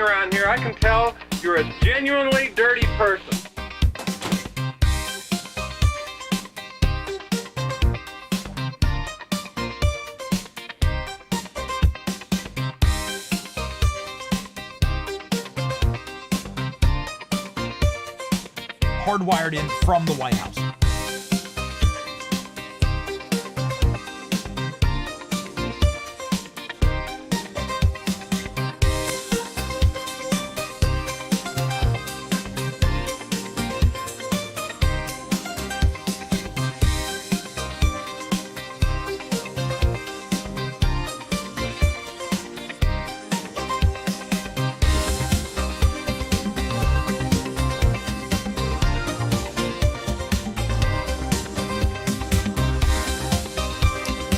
around here, I can tell you're a genuinely dirty person. Hardwired in from the White House.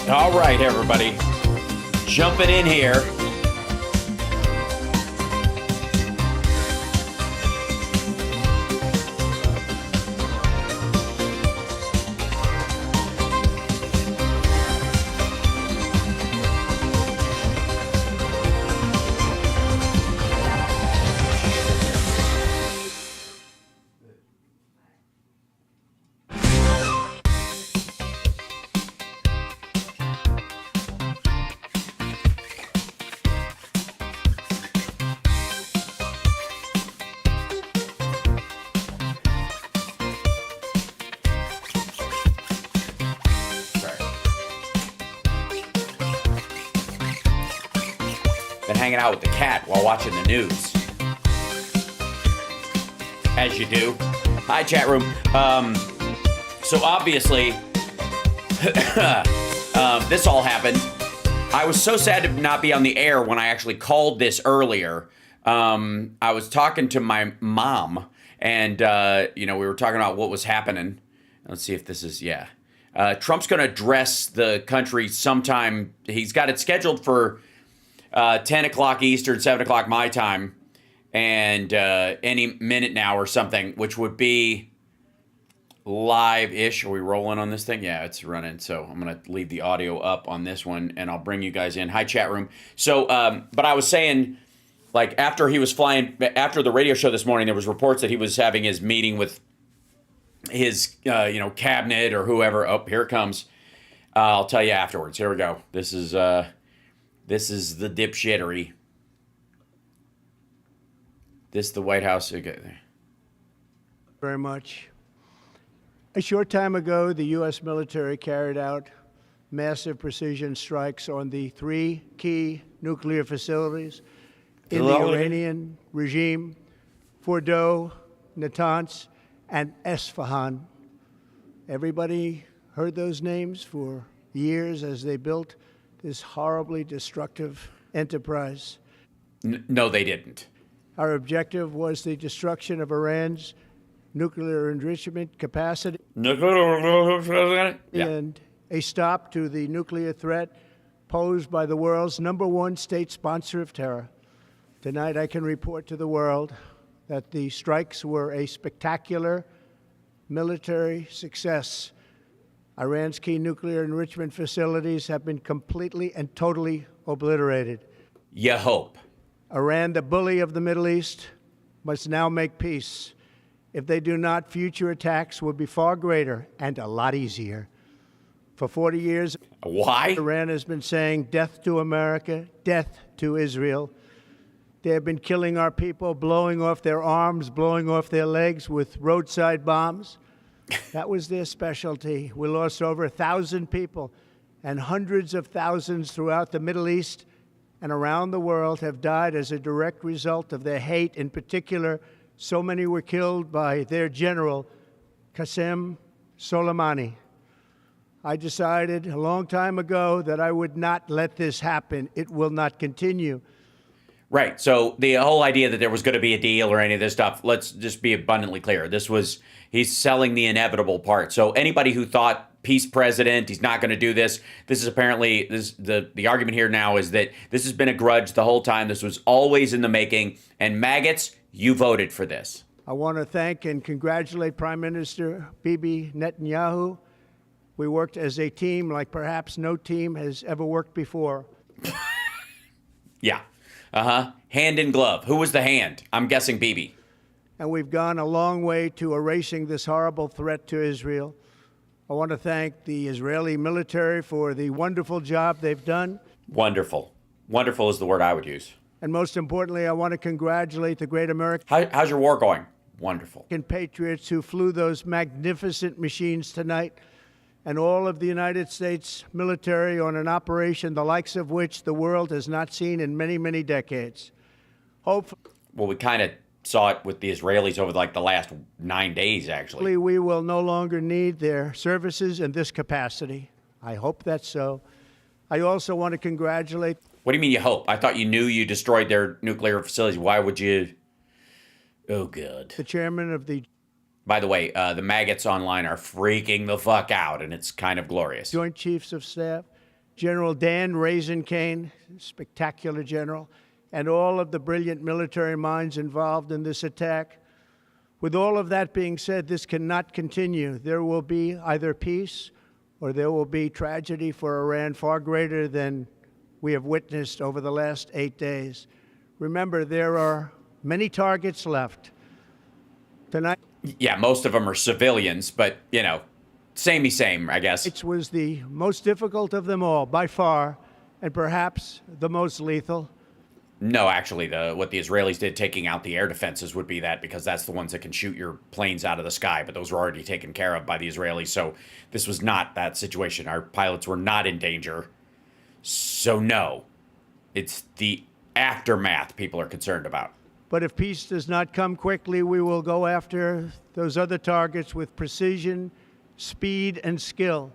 All right, everybody, jumping in here. Been hanging out with the cat while watching the news. As you do. Hi, chat room. So obviously, this all happened. I was so sad to not be on the air when I actually called this earlier. I was talking to my mom, and, we were talking about what was happening. Let's see if this is, yeah. Trump's going to address the country sometime. He's got it scheduled for 10 o'clock Eastern, 7 o'clock my time, and any minute now or something, which would be live-ish. Are we rolling on this thing? Yeah, it's running. So I'm going to leave the audio up on this one, and I'll bring you guys in. Hi, chat room. So, but I was saying, like, after he was flying, after the radio show this morning, there was reports that he was having his meeting with his, cabinet or whoever. Oh, here it comes. I'll tell you afterwards. Here we go. This is the dipshittery. This is the White House. Okay. Very much. A short time ago, the U.S. military carried out massive precision strikes on the 3 key nuclear facilities in the Iranian regime: Fordow, Natanz, and Esfahan. Everybody heard those names for years as they built this horribly destructive enterprise. No, they didn't. Our objective was the destruction of Iran's nuclear enrichment capacity and a stop to the nuclear threat posed by the world's #1 state sponsor of terror. Tonight, I can report to the world that the strikes were a spectacular military success. Iran's key nuclear enrichment facilities have been completely and totally obliterated. You hope. Iran, the bully of the Middle East, must now make peace. If they do not, future attacks will be far greater and a lot easier. For 40 years, why? Iran has been saying death to America, death to Israel. They have been killing our people, blowing off their arms, blowing off their legs with roadside bombs. That was their specialty. We lost over 1,000 people, and hundreds of thousands throughout the Middle East and around the world have died as a direct result of their hate. In particular, so many were killed by their general, Qasem Soleimani. I decided a long time ago that I would not let this happen. It will not continue. Right. So the whole idea that there was going to be a deal or any of this stuff, let's just be abundantly clear. He's selling the inevitable part. So anybody who thought peace president, he's not going to do this. This is apparently, the argument here now is that this has been a grudge the whole time. This was always in the making. And MAGAts, you voted for this. I want to thank and congratulate Prime Minister Bibi Netanyahu. We worked as a team like perhaps no team has ever worked before. Yeah. Hand in glove. Who was the hand? I'm guessing Bibi. And we've gone a long way to erasing this horrible threat to Israel. I want to thank the Israeli military for the wonderful job they've done. Wonderful. Wonderful is the word I would use. And most importantly, I want to congratulate the great American How's your war going? Wonderful. patriots who flew those magnificent machines tonight, and all of the United States military on an operation the likes of which the world has not seen in many, many decades. Hopefully, Well, we kind of saw it with the Israelis over like the last 9 days, actually. we will no longer need their services in this capacity. I hope that's so. I also want to congratulate What do you mean you hope? I thought you knew you destroyed their nuclear facilities. Why would you? Oh, God. the chairman of the By the way, the MAGAts online are freaking the fuck out, and it's kind of glorious. Joint Chiefs of Staff, General Dan Raisin Kane, spectacular general, and all of the brilliant military minds involved in this attack. With all of that being said, this cannot continue. There will be either peace or there will be tragedy for Iran far greater than we have witnessed over the last 8 days. Remember, there are many targets left. Tonight Yeah, most of them are civilians, but, you know, samey same, I guess. it was the most difficult of them all, by far, and perhaps the most lethal. No, actually, what the Israelis did taking out the air defenses would be that, because that's the ones that can shoot your planes out of the sky, but those were already taken care of by the Israelis, so this was not that situation. Our pilots were not in danger. So no, it's the aftermath people are concerned about. But if peace does not come quickly, we will go after those other targets with precision, speed, and skill.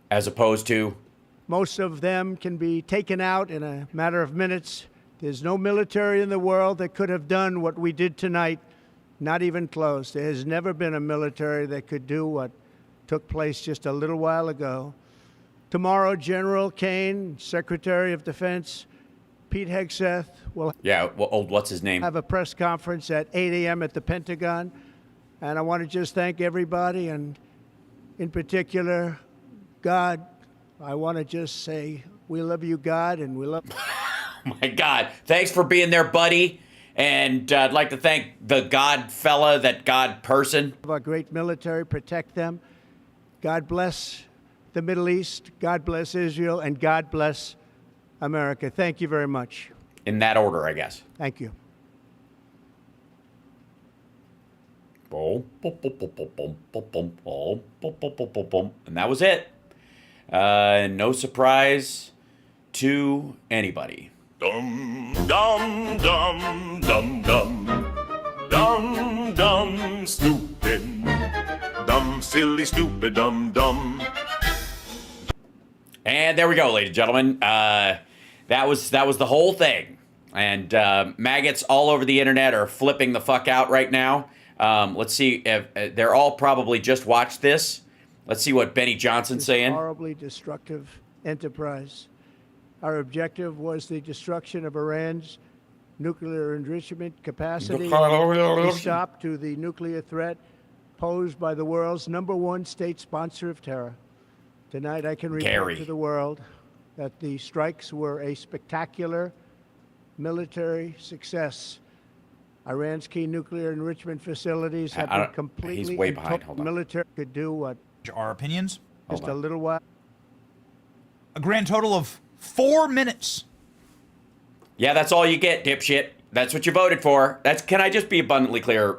As opposed to, Most of them can be taken out in a matter of minutes. There's no military in the world that could have done what we did tonight, not even close. There has never been a military that could do what took place just a little while ago. Tomorrow, General Kane, Secretary of Defense, Pete Hegseth will what's his name? have a press conference at 8 a.m. at the Pentagon. And I want to just thank everybody, and in particular, God. I want to just say, we love you, God, and we love... Oh my God. Thanks for being there, buddy. And I'd like to thank the God fella, that God person. our great military, protect them. God bless the Middle East, God bless Israel, and God bless America. Thank you very much. In that order, I guess. Thank you. And that was it. No surprise to anybody. Dum dum dum dum dum dum dum stupid dumb silly stupid dumb dumb. And there we go, ladies and gentlemen. That was the whole thing. And MAGAts all over the internet are flipping the fuck out right now. Let's see if they're all probably just watched this. Let's see what Benny Johnson's saying. Horribly destructive enterprise. Our objective was the destruction of Iran's nuclear enrichment capacity, a stop to the nuclear threat posed by the world's #1 state sponsor of terror. Tonight, I can report to the world that the strikes were a spectacular military success. Iran's key nuclear enrichment facilities have been completely he's way behind. Hold on. military could do what Our opinions. just a little while. A grand total of 4 minutes. Yeah, that's all you get, dipshit. That's what you voted for. Can I just be abundantly clear,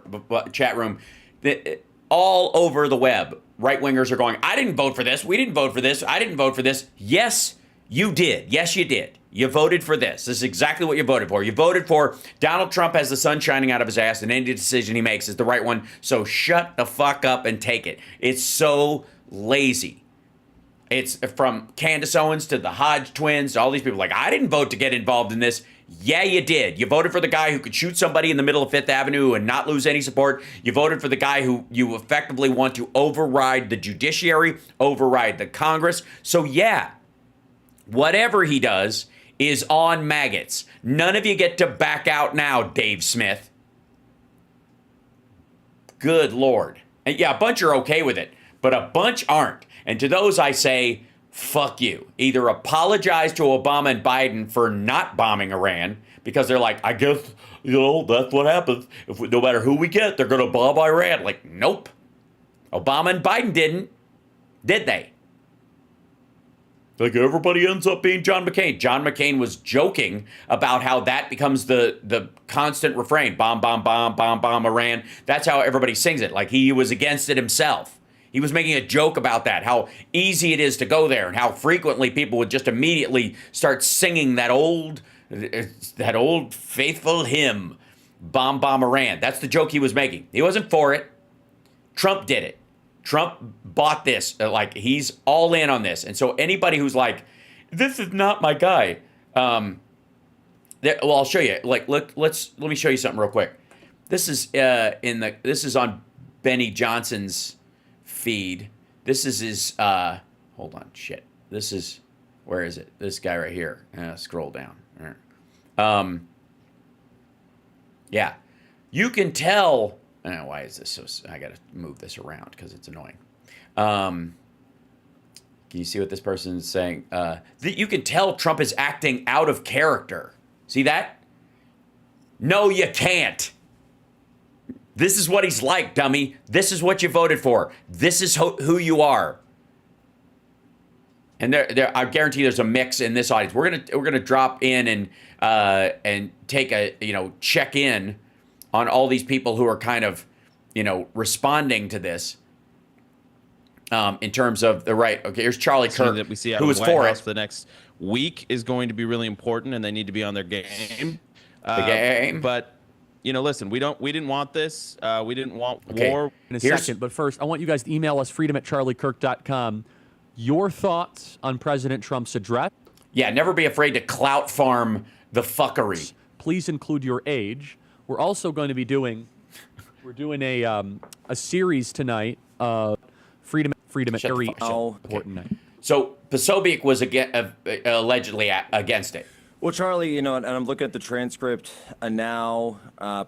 chat room? All over the web, right-wingers are going, I didn't vote for this. We didn't vote for this. I didn't vote for this. Yes, you did. Yes, you did. You voted for this. This is exactly what you voted for. You voted for Donald Trump has the sun shining out of his ass, and any decision he makes is the right one. So shut the fuck up and take it. It's so lazy. It's from Candace Owens to the Hodge twins, to all these people like, I didn't vote to get involved in this. Yeah, you did. You voted for the guy who could shoot somebody in the middle of Fifth Avenue and not lose any support. You voted for the guy who you effectively want to override the judiciary, override the Congress. So yeah, whatever he does is on MAGAts. None of you get to back out now, Dave Smith. Good Lord. And yeah, a bunch are okay with it, but a bunch aren't. And to those I say, fuck you. Either apologize to Obama and Biden for not bombing Iran, because they're like, I guess, that's what happens. No matter who we get, they're going to bomb Iran. Like, nope. Obama and Biden didn't, did they? Like, everybody ends up being John McCain. John McCain was joking about how that becomes the constant refrain. Bomb, bomb, bomb, bomb, bomb, Iran. That's how everybody sings it. Like, he was against it himself. He was making a joke about that, how easy it is to go there, and how frequently people would just immediately start singing that old faithful hymn, Bomb, Bomb, Iran. That's the joke he was making. He wasn't for it. Trump did it. Trump bought this. Like, he's all in on this. And so anybody who's like, this is not my guy. Well, I'll show you. Like, let me show you something real quick. This is this is on Benny Johnson's feed. This is his hold on, shit. This is, where is it? This guy right here. Scroll down. Yeah. You can tell. Why is this so? I got to move this around because it's annoying. Can you see what this person is saying? That you can tell Trump is acting out of character. See that? No, you can't. This is what he's like, dummy. This is what you voted for. This is who you are. And I guarantee there's a mix in this audience. We're gonna drop in and take a check in on all these people who are kind of, responding to this in terms of the right. Okay, here's Charlie Kirk, that we see out who of was the White for House it. for the next week is going to be really important, and they need to be on their game. The game. But listen, we didn't want this. We didn't want Okay. war. In a second, but first, I want you guys to email us freedom@charliekirk.com. Your thoughts on President Trump's address. Yeah, never be afraid to clout farm the fuckery. Please include your age. We're also going to be doing a series tonight. Freedom at Shut the very fuck- shut- important night. So Posobiec was allegedly against it. Well, Charlie, and I'm looking at the transcript now.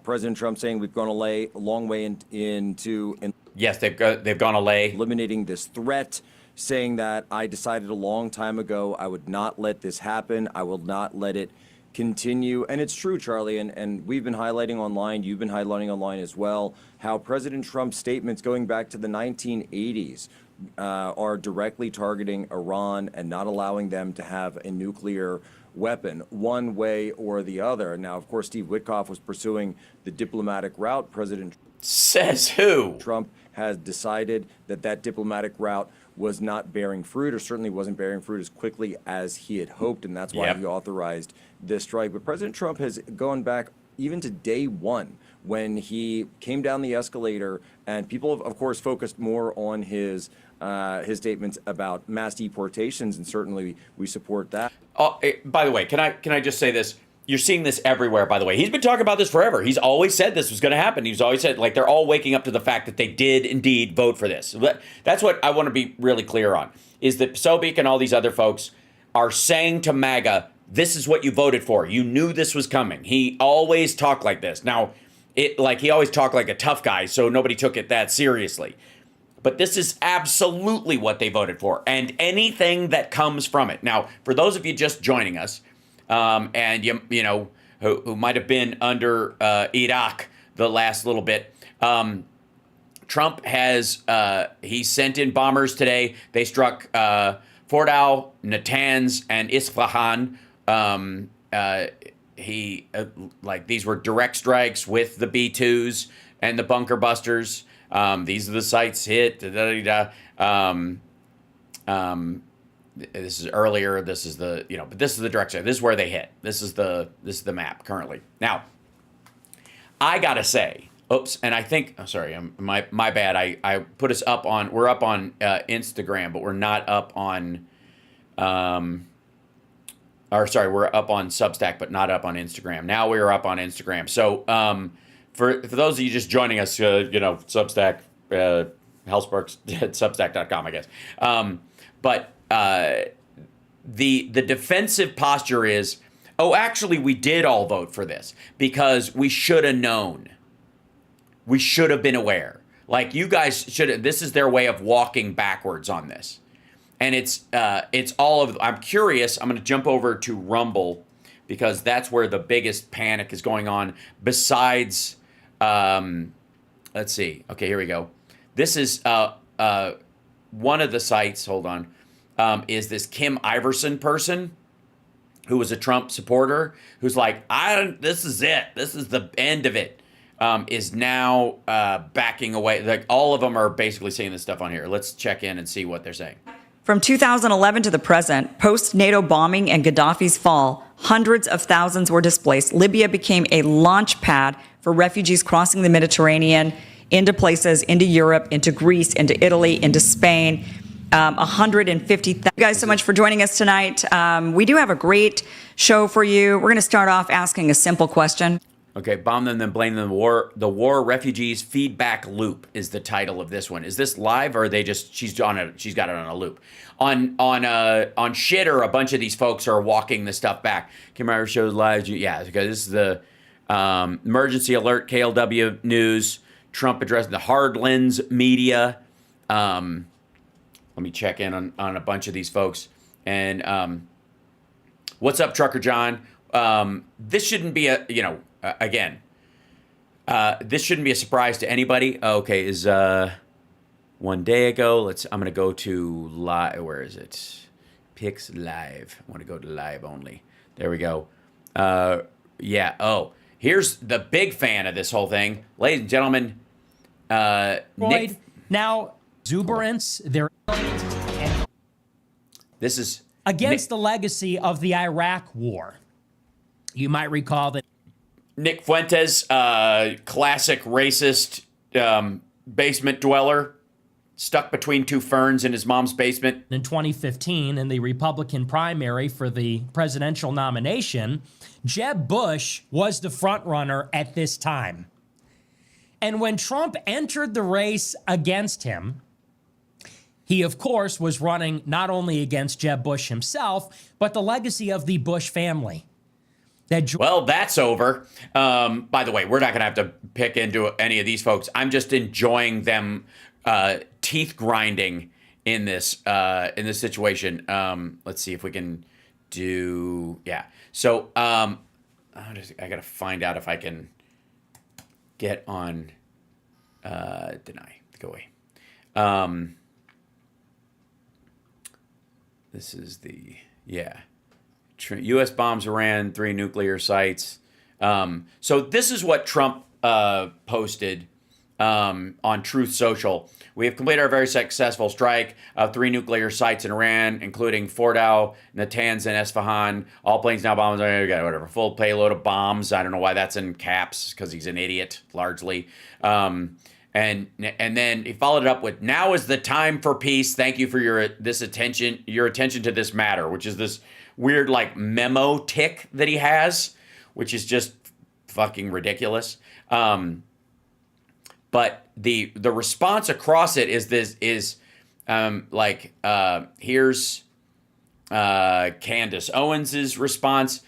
President Trump saying we've gone a long way into Yes, they've gone a lay. eliminating this threat, saying that I decided a long time ago I would not let this happen. I will not let it continue. And it's true, Charlie, and we've been highlighting online, you've been highlighting online as well, how President Trump's statements going back to the 1980s are directly targeting Iran and not allowing them to have a nuclear weapon one way or the other. Now, of course, Steve Witkoff was pursuing the diplomatic route. President Says who? Trump has decided that diplomatic route was not bearing fruit, or certainly wasn't bearing fruit as quickly as he had hoped, and that's why he authorized this strike. But President Trump has gone back even to day one when he came down the escalator, and people have, of course, focused more on his statements about mass deportations, and certainly we support that. Oh, by the way, can I just say this? You're seeing this everywhere, by the way. He's been talking about this forever. He's always said this was going to happen. He's always said, like, they're all waking up to the fact that they did indeed vote for this. That's what I want to be really clear on, is that Posobiec and all these other folks are saying to MAGA, this is what you voted for. You knew this was coming. He always talked like this. Now, he always talked like a tough guy, so nobody took it that seriously. But this is absolutely what they voted for, and anything that comes from it. Now, for those of you just joining us, and who might have been under Iraq the last little bit, Trump has he sent in bombers today. They struck Fordow, Natanz, and Isfahan. These were direct strikes with the B-2s and the bunker busters. These are the sites hit. This is earlier. This is the but this is the direct strike. This is where they hit. This is the map currently. Now, I gotta say, oops, and I think my bad. I put us up on. We're up on Instagram, but we're not up on. We're up on Substack, but not up on Instagram. Now we are up on Instagram. So for those of you just joining us, Substack, HAL/SPARKS, Substack.com, I guess. But the defensive posture is, oh, actually, we did all vote for this because we should have known. We should have been aware. Like, you guys should have. This is their way of walking backwards on this. and it's all of. I'm curious. I'm going to jump over to Rumble because that's where the biggest panic is going on. Besides, let's see. Okay, here we go. This is one of the sites. Hold on. Is this Kim Iverson person who was a Trump supporter who's like, this is it. This is the end of it. Is now backing away. Like all of them are basically saying this stuff on here. Let's check in and see what they're saying. From 2011 to the present, post-NATO bombing and Gaddafi's fall, hundreds of thousands were displaced. Libya became a launch pad for refugees crossing the Mediterranean into places, into Europe, into Greece, into Italy, into Spain. 150,000. Thank you guys so much for joining us tonight. We do have a great show for you. We're going to start off asking a simple question. Okay, bomb them, then blame them. The war refugees feedback loop is the title of this one. Is this live, or are they just she's got it on a loop? On Shitter, a bunch of these folks are walking the stuff back. Kim Irish shows live. Yeah, because this is the emergency alert. KLW News. Trump addressing the hard lens media. Let me check in on a bunch of these folks. And what's up, Trucker John? This shouldn't be a, this shouldn't be a surprise to anybody. Okay, is one day ago. I'm going to go to live. Where is it? Picks live. I want to go to live only. There we go. Yeah. Oh, here's the big fan of this whole thing. Ladies and gentlemen. Nick. Now, exuberance, they're This is against the legacy of the Iraq War. You might recall that Nick Fuentes, classic racist basement dweller, stuck between two ferns in his mom's basement. In 2015, in the Republican primary for the presidential nomination, Jeb Bush was the frontrunner at this time. And when Trump entered the race against him, he, of course, was running not only against Jeb Bush himself, but the legacy of the Bush family. Well, that's over. By the way, we're not going to have to pick into any of these folks. I'm just enjoying them teeth grinding in this situation. Let's see if we can do. Yeah. So I got to find out if I can get on deny. Go away. This is the U.S. bombs Iran, 3 nuclear sites. So this is what Trump posted on Truth Social. We have completed our very successful strike of 3 nuclear sites in Iran, including Fordow, Natanz, and Esfahan. All planes now bombs. Whatever. Full payload of bombs. I don't know why that's in caps, because he's an idiot, largely. And then he followed it up with, "Now is the time for peace. Thank you for your attention to this matter," which is this weird like memo tick that he has, which is just fucking ridiculous. But the response across it is here's Candace Owens's response.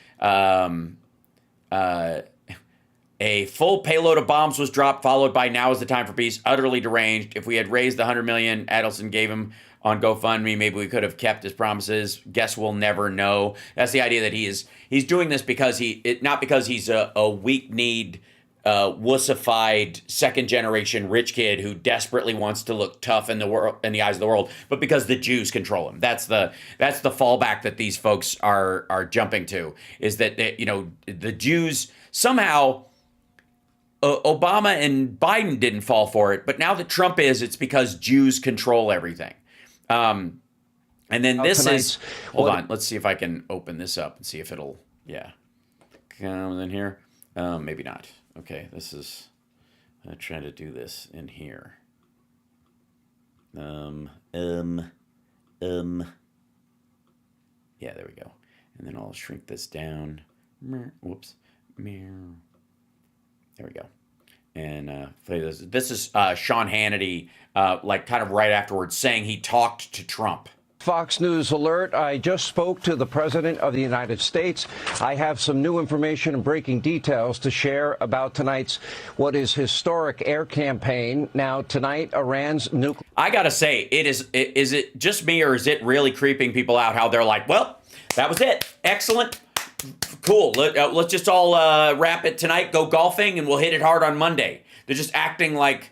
A full payload of bombs was dropped, followed by "Now is the time for peace." Utterly deranged. If we had raised the $100 million Adelson gave him on GoFundMe, maybe we could have kept his promises. Guess we'll never know. That's the idea that he's doing this because not because he's a weak-kneed, wussified second-generation rich kid who desperately wants to look tough in the eyes of the world, but because the Jews control him. That's the fallback that these folks are jumping to, is that the Jews somehow. Obama and Biden didn't fall for it, but now that Trump is, it's because Jews control everything. And then this is, hold on, let's see if I can open this up and see if it'll, come in here. Maybe not. Okay, I'm trying to do this in here. Yeah, there we go. And then I'll shrink this down. Whoops. There we go. And this is Sean Hannity, kind of right afterwards, saying he talked to Trump. Fox News alert. I just spoke to the President of the United States. I have some new information and breaking details to share about tonight's what is historic air campaign. Now, tonight, Iran's nuclear... I gotta say, is it just me, or is it really creeping people out how they're like, well, that was it. Excellent. Cool. Let's just all wrap it tonight, go golfing, and we'll hit it hard on Monday. They're just acting like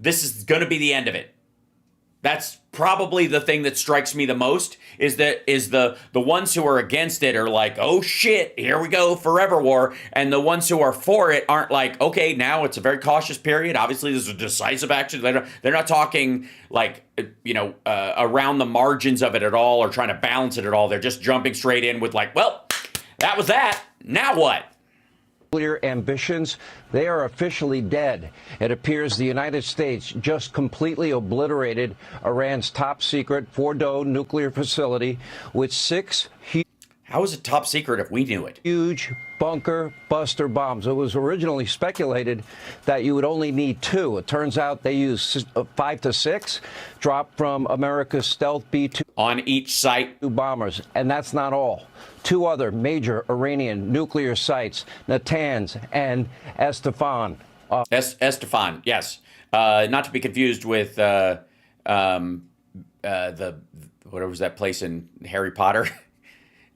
this is going to be the end of it. That's probably the thing that strikes me the most, is the ones who are against it are like, oh shit, here we go, forever war. And the ones who are for it aren't like, okay, now it's a very cautious period. Obviously, this is a decisive action. They're not talking like, around the margins of it at all or trying to balance it at all. They're just jumping straight in with like, well, that was that. Now what? Nuclear ambitions, they are officially dead. It appears the United States just completely obliterated Iran's top secret Fordow nuclear facility with 6 How is it top secret if we knew it? Huge bunker buster bombs. It was originally speculated that you would only need 2. It turns out they used 5 to 6, dropped from America's stealth B-2 on each site bombers. And that's not all. 2 other major Iranian nuclear sites, Natanz and Esfahan. Esfahan, yes. Not to be confused with the whatever was that place in Harry Potter?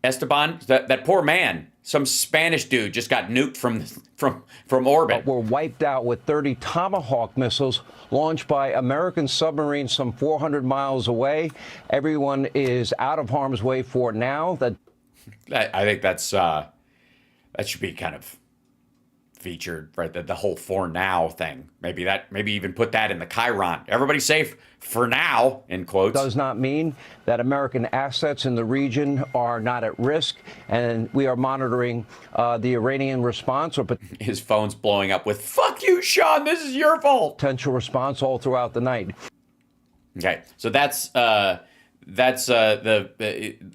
Esteban, that poor man, some Spanish dude just got nuked from orbit. Were wiped out with 30 Tomahawk missiles launched by American submarines some 400 miles away. Everyone is out of harm's way for now. I think that should be kind of featured, right? The whole "for now" thing. Maybe even put that in the Chiron. Everybody's safe for now, in quotes. Does not mean that American assets in the region are not at risk, and we are monitoring the Iranian response. His phone's blowing up with "fuck you, Sean, this is your fault." Potential response all throughout the night. Okay, so that's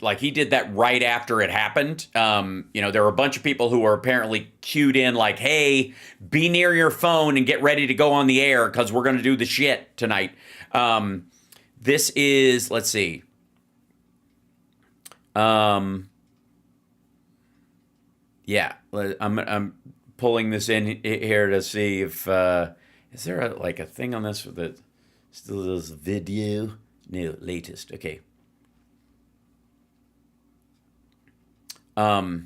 like he did that right after it happened. There were a bunch of people who were apparently cued in like, hey, be near your phone and get ready to go on the air because we're going to do the shit tonight. This is, let's see. Yeah, I'm pulling this in here to see if, is there a thing on this that still does video? No, latest. Okay. Yeah.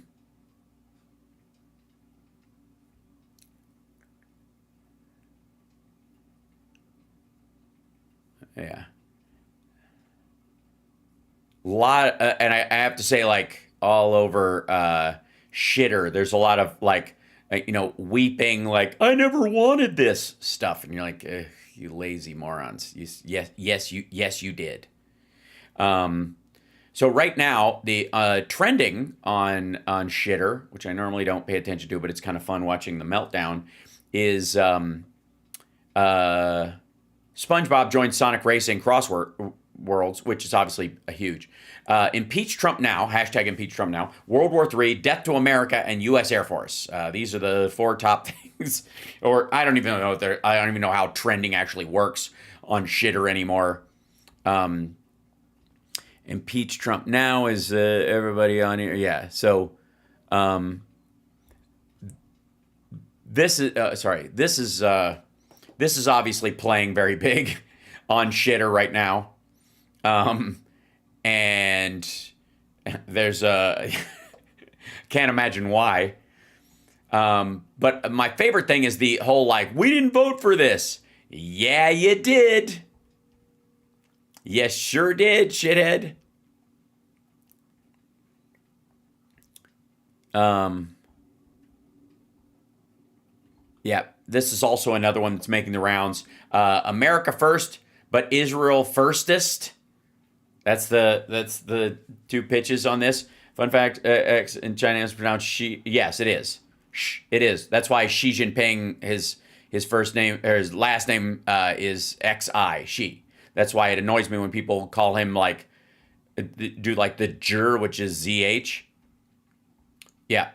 Lot, and I have to say, like, all over shitter, there's a lot of weeping, like, I never wanted this stuff, and you're like, you lazy morons. Yes, you did. So right now, the trending on shitter, which I normally don't pay attention to, but it's kind of fun watching the meltdown, is SpongeBob joins Sonic Racing Worlds, which is obviously a huge. Impeach Trump now, hashtag impeach Trump now, World War III, Death to America, and U.S. Air Force. These are the 4 top things. Or I don't even know how trending actually works on shitter anymore. Impeach Trump now is everybody on here. Yeah, so this is obviously playing very big on shitter right now. And there's can't imagine why. But my favorite thing is the whole, like, we didn't vote for this. Yeah, you did. You sure did, shithead. Yeah, this is also another one that's making the rounds. America first, but Israel firstest. That's the 2 pitches on this. Fun fact: X in China is pronounced she. Yes, it is. It is. That's why Xi Jinping, his first name or his last name is Xi. Xi. That's why it annoys me when people call him do like the Jur, which is ZH. Yeah.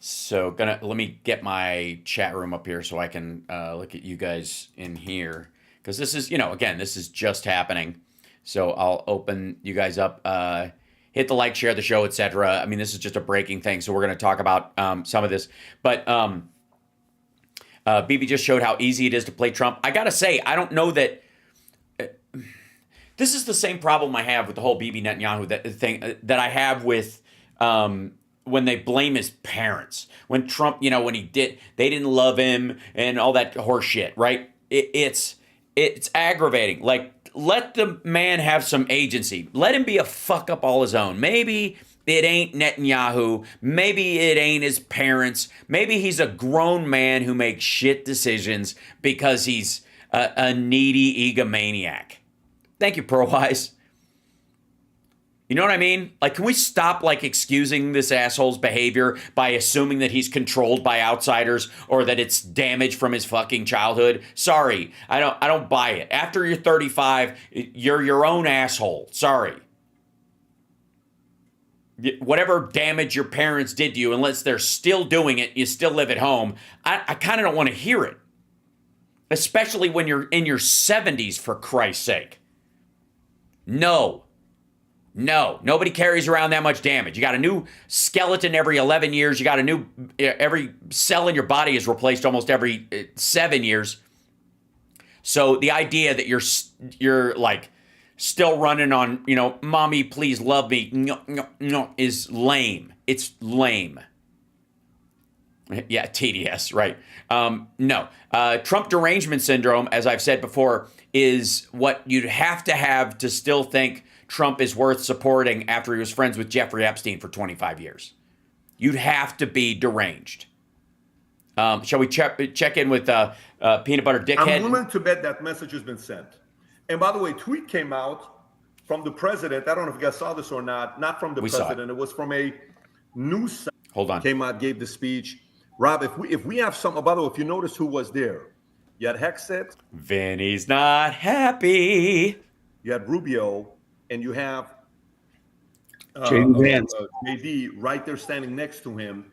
So let me get my chat room up here so I can look at you guys in here, because this is, again, this is just happening. So I'll open you guys up. Hit the like, share the show, etc. I mean, this is just a breaking thing, so we're going to talk about some of this. But BB just showed how easy it is to play Trump. I got to say, I don't know that... this is the same problem I have with the whole Bibi Netanyahu thing that I have with when they blame his parents. When Trump, when they didn't love him and all that horse shit, right? It's aggravating. Like, let the man have some agency. Let him be a fuck up all his own. Maybe it ain't Netanyahu. Maybe it ain't his parents. Maybe he's a grown man who makes shit decisions because he's a needy egomaniac. Thank you, ProWise. You know what I mean? Like, can we stop excusing this asshole's behavior by assuming that he's controlled by outsiders or that it's damage from his fucking childhood? Sorry, I don't buy it. After you're 35, you're your own asshole. Sorry. Whatever damage your parents did to you, unless they're still doing it, you still live at home. I kind of don't want to hear it. Especially when you're in your 70s, for Christ's sake. No, nobody carries around that much damage. You got a new skeleton every 11 years. You got every cell in your body is replaced almost every 7 years. So the idea that you're still running on, mommy, please love me, no, is lame. It's lame. Yeah, TDS, right. No. Trump derangement syndrome, as I've said before, is what you'd have to still think Trump is worth supporting after he was friends with Jeffrey Epstein for 25 years. You'd have to be deranged. Shall we check in with Peanut Butter Dickhead? I'm willing to bet that message has been sent. And by the way, tweet came out from the president. I don't know if you guys saw this or not from the president. It was from a news site. Hold on. Came out, gave the speech. Rob, if we have some, by the way, if you notice who was there, you had Hexet. Vinny's not happy. You had Rubio, and you have JD right there standing next to him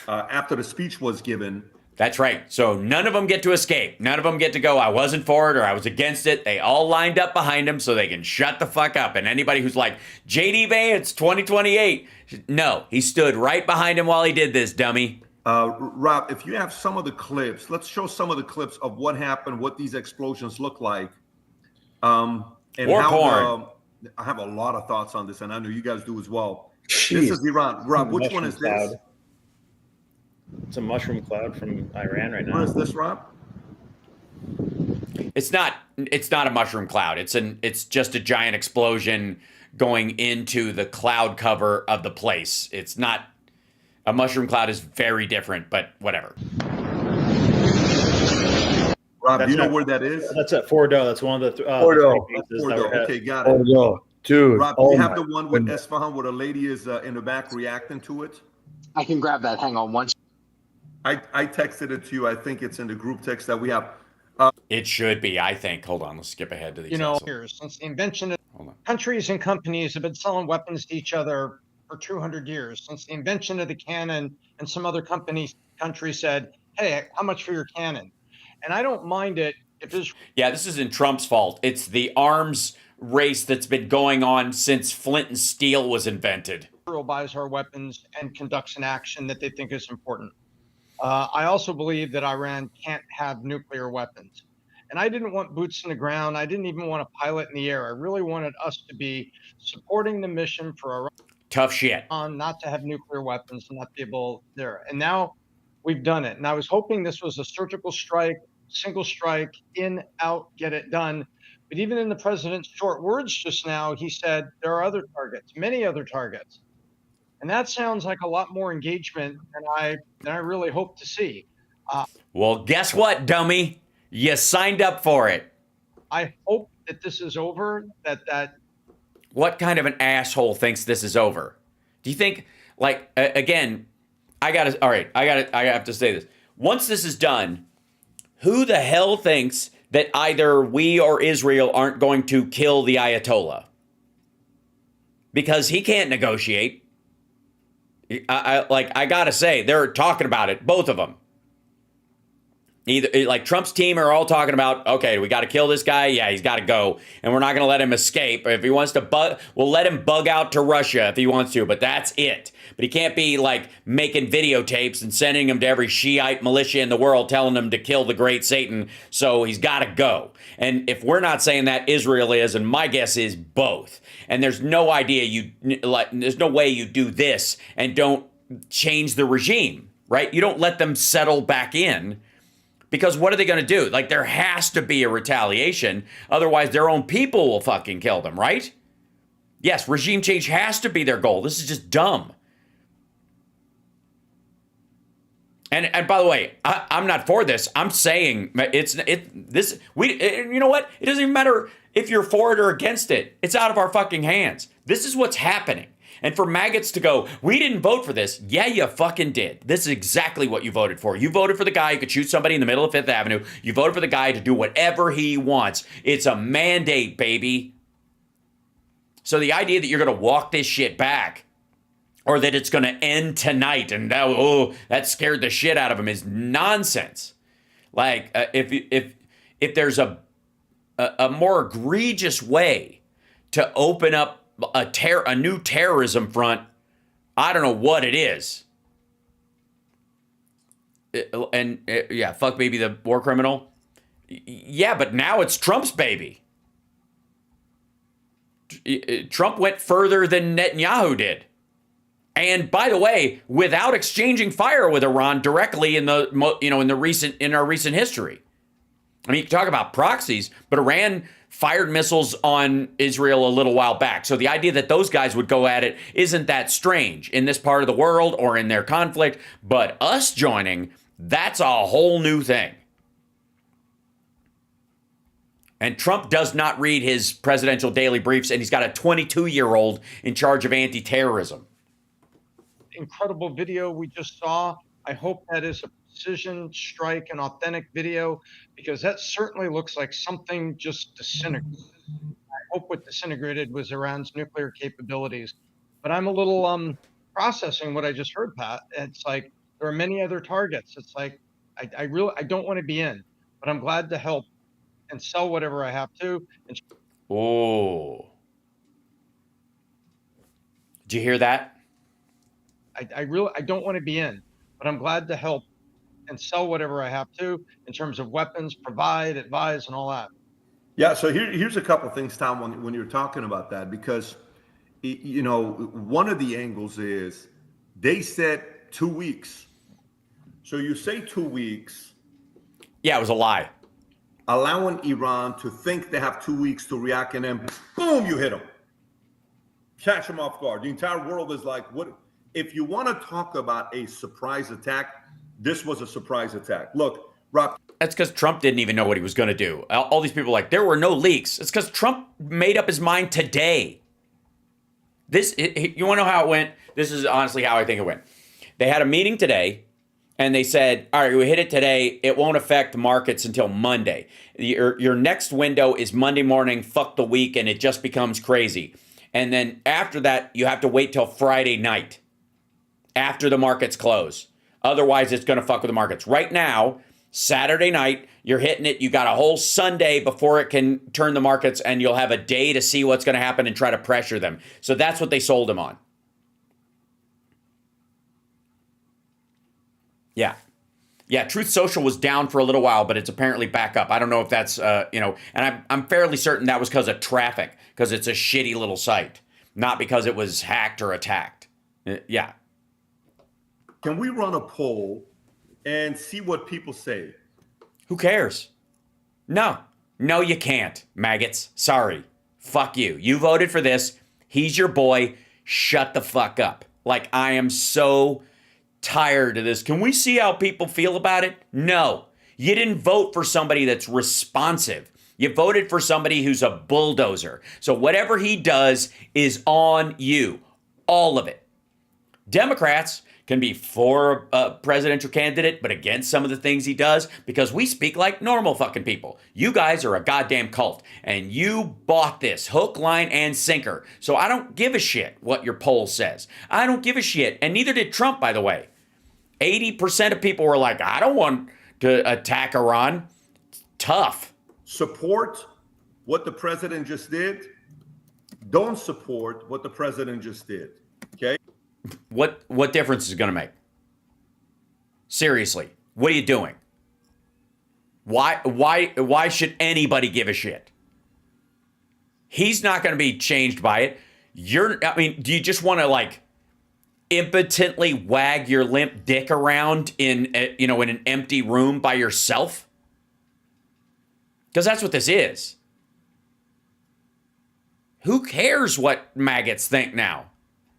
after the speech was given. That's right. So none of them get to escape. None of them get to go, I wasn't for it or I was against it. They all lined up behind him so they can shut the fuck up. And anybody who's like, JD Vance, 2028. No, he stood right behind him while he did this, dummy. Rob, if you have some of the clips, let's show some of the clips of what happened, what these explosions look like. And War how, porn. I have a lot of thoughts on this, and I know you guys do as well. Jeez. This is Iran. Rob, which one is this? It's a mushroom cloud from Iran right now. What is this, Rob? It's not a mushroom cloud. It's just a giant explosion going into the cloud cover of the place. It's not. A mushroom cloud is very different, but whatever. Rob, do you know where that is? That's at Fordo. That's one of the Fordo. Okay, got it. Fordo. Dude. Rob, do you have the one with Esfahan where the lady is in the back reacting to it? I can grab that. Hang on one. I texted it to you. I think it's in the group text that we have. It should be, I think. Hold on, let's skip ahead to these. Years since the invention of countries and companies have been selling weapons to each other for 200 years. Since the invention of the cannon, and some other countries said, "Hey, how much for your cannon?" And I don't mind it if Israel. Yeah, this isn't Trump's fault. It's the arms race that's been going on since flint and steel was invented. Israel buys our weapons and conducts an action that they think is important. I also believe that Iran can't have nuclear weapons. And I didn't want boots in the ground. I didn't even want a pilot in the air. I really wanted us to be supporting the mission for Iran. Tough shit. Not to have nuclear weapons and not be able there. And now we've done it. And I was hoping this was a surgical strike, single strike, in, out, get it done. But even in the president's short words just now, he said there are other targets, many other targets. And that sounds like a lot more engagement than I really hope to see. Well, guess what, dummy? You signed up for it. I hope that this is over, that What kind of an asshole thinks this is over? Do you think, again, I have to say this. Once this is done, who the hell thinks that either we or Israel aren't going to kill the Ayatollah? Because he can't negotiate. I gotta say, they're talking about it, both of them. Either like Trump's team are all talking about, okay, we got to kill this guy. Yeah, he's got to go, and we're not going to let him escape. If he wants to we'll let him bug out to Russia if he wants to, but that's it. But he can't be like making videotapes and sending them to every Shiite militia in the world, telling them to kill the great Satan. So he's got to go. And if we're not saying that, Israel is, and my guess is both. And there's no there's no way you do this and don't change the regime, right? You don't let them settle back in. Because what are they going to do? Like, there has to be a retaliation. Otherwise, their own people will fucking kill them, right? Yes, regime change has to be their goal. This is just dumb. And by the way, I'm not for this. I'm saying you know what? It doesn't even matter if you're for it or against it. It's out of our fucking hands. This is what's happening. And for MAGAts to go, we didn't vote for this. Yeah, you fucking did. This is exactly what you voted for. You voted for the guy who could shoot somebody in the middle of Fifth Avenue. You voted for the guy to do whatever he wants. It's a mandate, baby. So the idea that you're going to walk this shit back or that it's going to end tonight and that scared the shit out of him is nonsense. Like, if there's a more egregious way to open up a new terrorism front, I don't know what it is. Yeah, fuck baby the war criminal. Yeah, but now it's Trump's baby. Trump went further than Netanyahu did. And by the way, without exchanging fire with Iran directly in our recent history. I mean, you can talk about proxies, but Iran fired missiles on Israel a little while back. So the idea that those guys would go at it isn't that strange in this part of the world or in their conflict. But us joining, that's a whole new thing. And Trump does not read his presidential daily briefs, and he's got a 22-year-old in charge of anti-terrorism. Incredible video we just saw. I hope that is a precision strike, an authentic video, because that certainly looks like something just disintegrated. I hope what disintegrated was Iran's nuclear capabilities. But I'm a little processing what I just heard, Pat. It's like there are many other targets. It's like I don't want to be in, but I'm glad to help and sell whatever I have to. Oh. Did you hear that? I don't want to be in, but I'm glad to help and sell whatever I have to in terms of weapons, provide, advise, and all that. Yeah, so here's a couple of things, Tom, when you're talking about that, because, one of the angles is they said 2 weeks. So you say 2 weeks. Yeah, it was a lie. Allowing Iran to think they have 2 weeks to react, and then boom, you hit them. Catch them off guard. The entire world is like, what? If you want to talk about a surprise attack, this was a surprise attack. Look, Rob. That's because Trump didn't even know what he was going to do. All these people are like, there were no leaks. It's because Trump made up his mind today. You want to know how it went? This is honestly how I think it went. They had a meeting today, and they said, all right, we hit it today. It won't affect the markets until Monday. Your next window is Monday morning, fuck the week, and it just becomes crazy. And then after that, you have to wait till Friday night after the markets close. Otherwise, it's going to fuck with the markets. Right now, Saturday night, you're hitting it. You got a whole Sunday before it can turn the markets, and you'll have a day to see what's going to happen and try to pressure them. So that's what they sold him on. Yeah, Truth Social was down for a little while, but it's apparently back up. I don't know if that's, and I'm fairly certain that was because of traffic, because it's a shitty little site, not because it was hacked or attacked. Yeah. Can we run a poll and see what people say? Who cares? No, you can't, MAGAts. Sorry. Fuck you. You voted for this. He's your boy. Shut the fuck up. Like, I am so tired of this. Can we see how people feel about it? No. You didn't vote for somebody that's responsive. You voted for somebody who's a bulldozer. So whatever he does is on you. All of it. Democrats can be for a presidential candidate, but against some of the things he does, because we speak like normal fucking people. You guys are a goddamn cult, and you bought this hook, line, and sinker. So I don't give a shit what your poll says. I don't give a shit, and neither did Trump, by the way. 80% of people were like, I don't want to attack Iran. Tough. Support what the president just did. Don't support what the president just did. Okay? What difference is it going to make? Seriously, what are you doing? Why should anybody give a shit? He's not going to be changed by it. Do you just want to like impotently wag your limp dick around in an empty room by yourself? Because that's what this is. Who cares what maggots think now?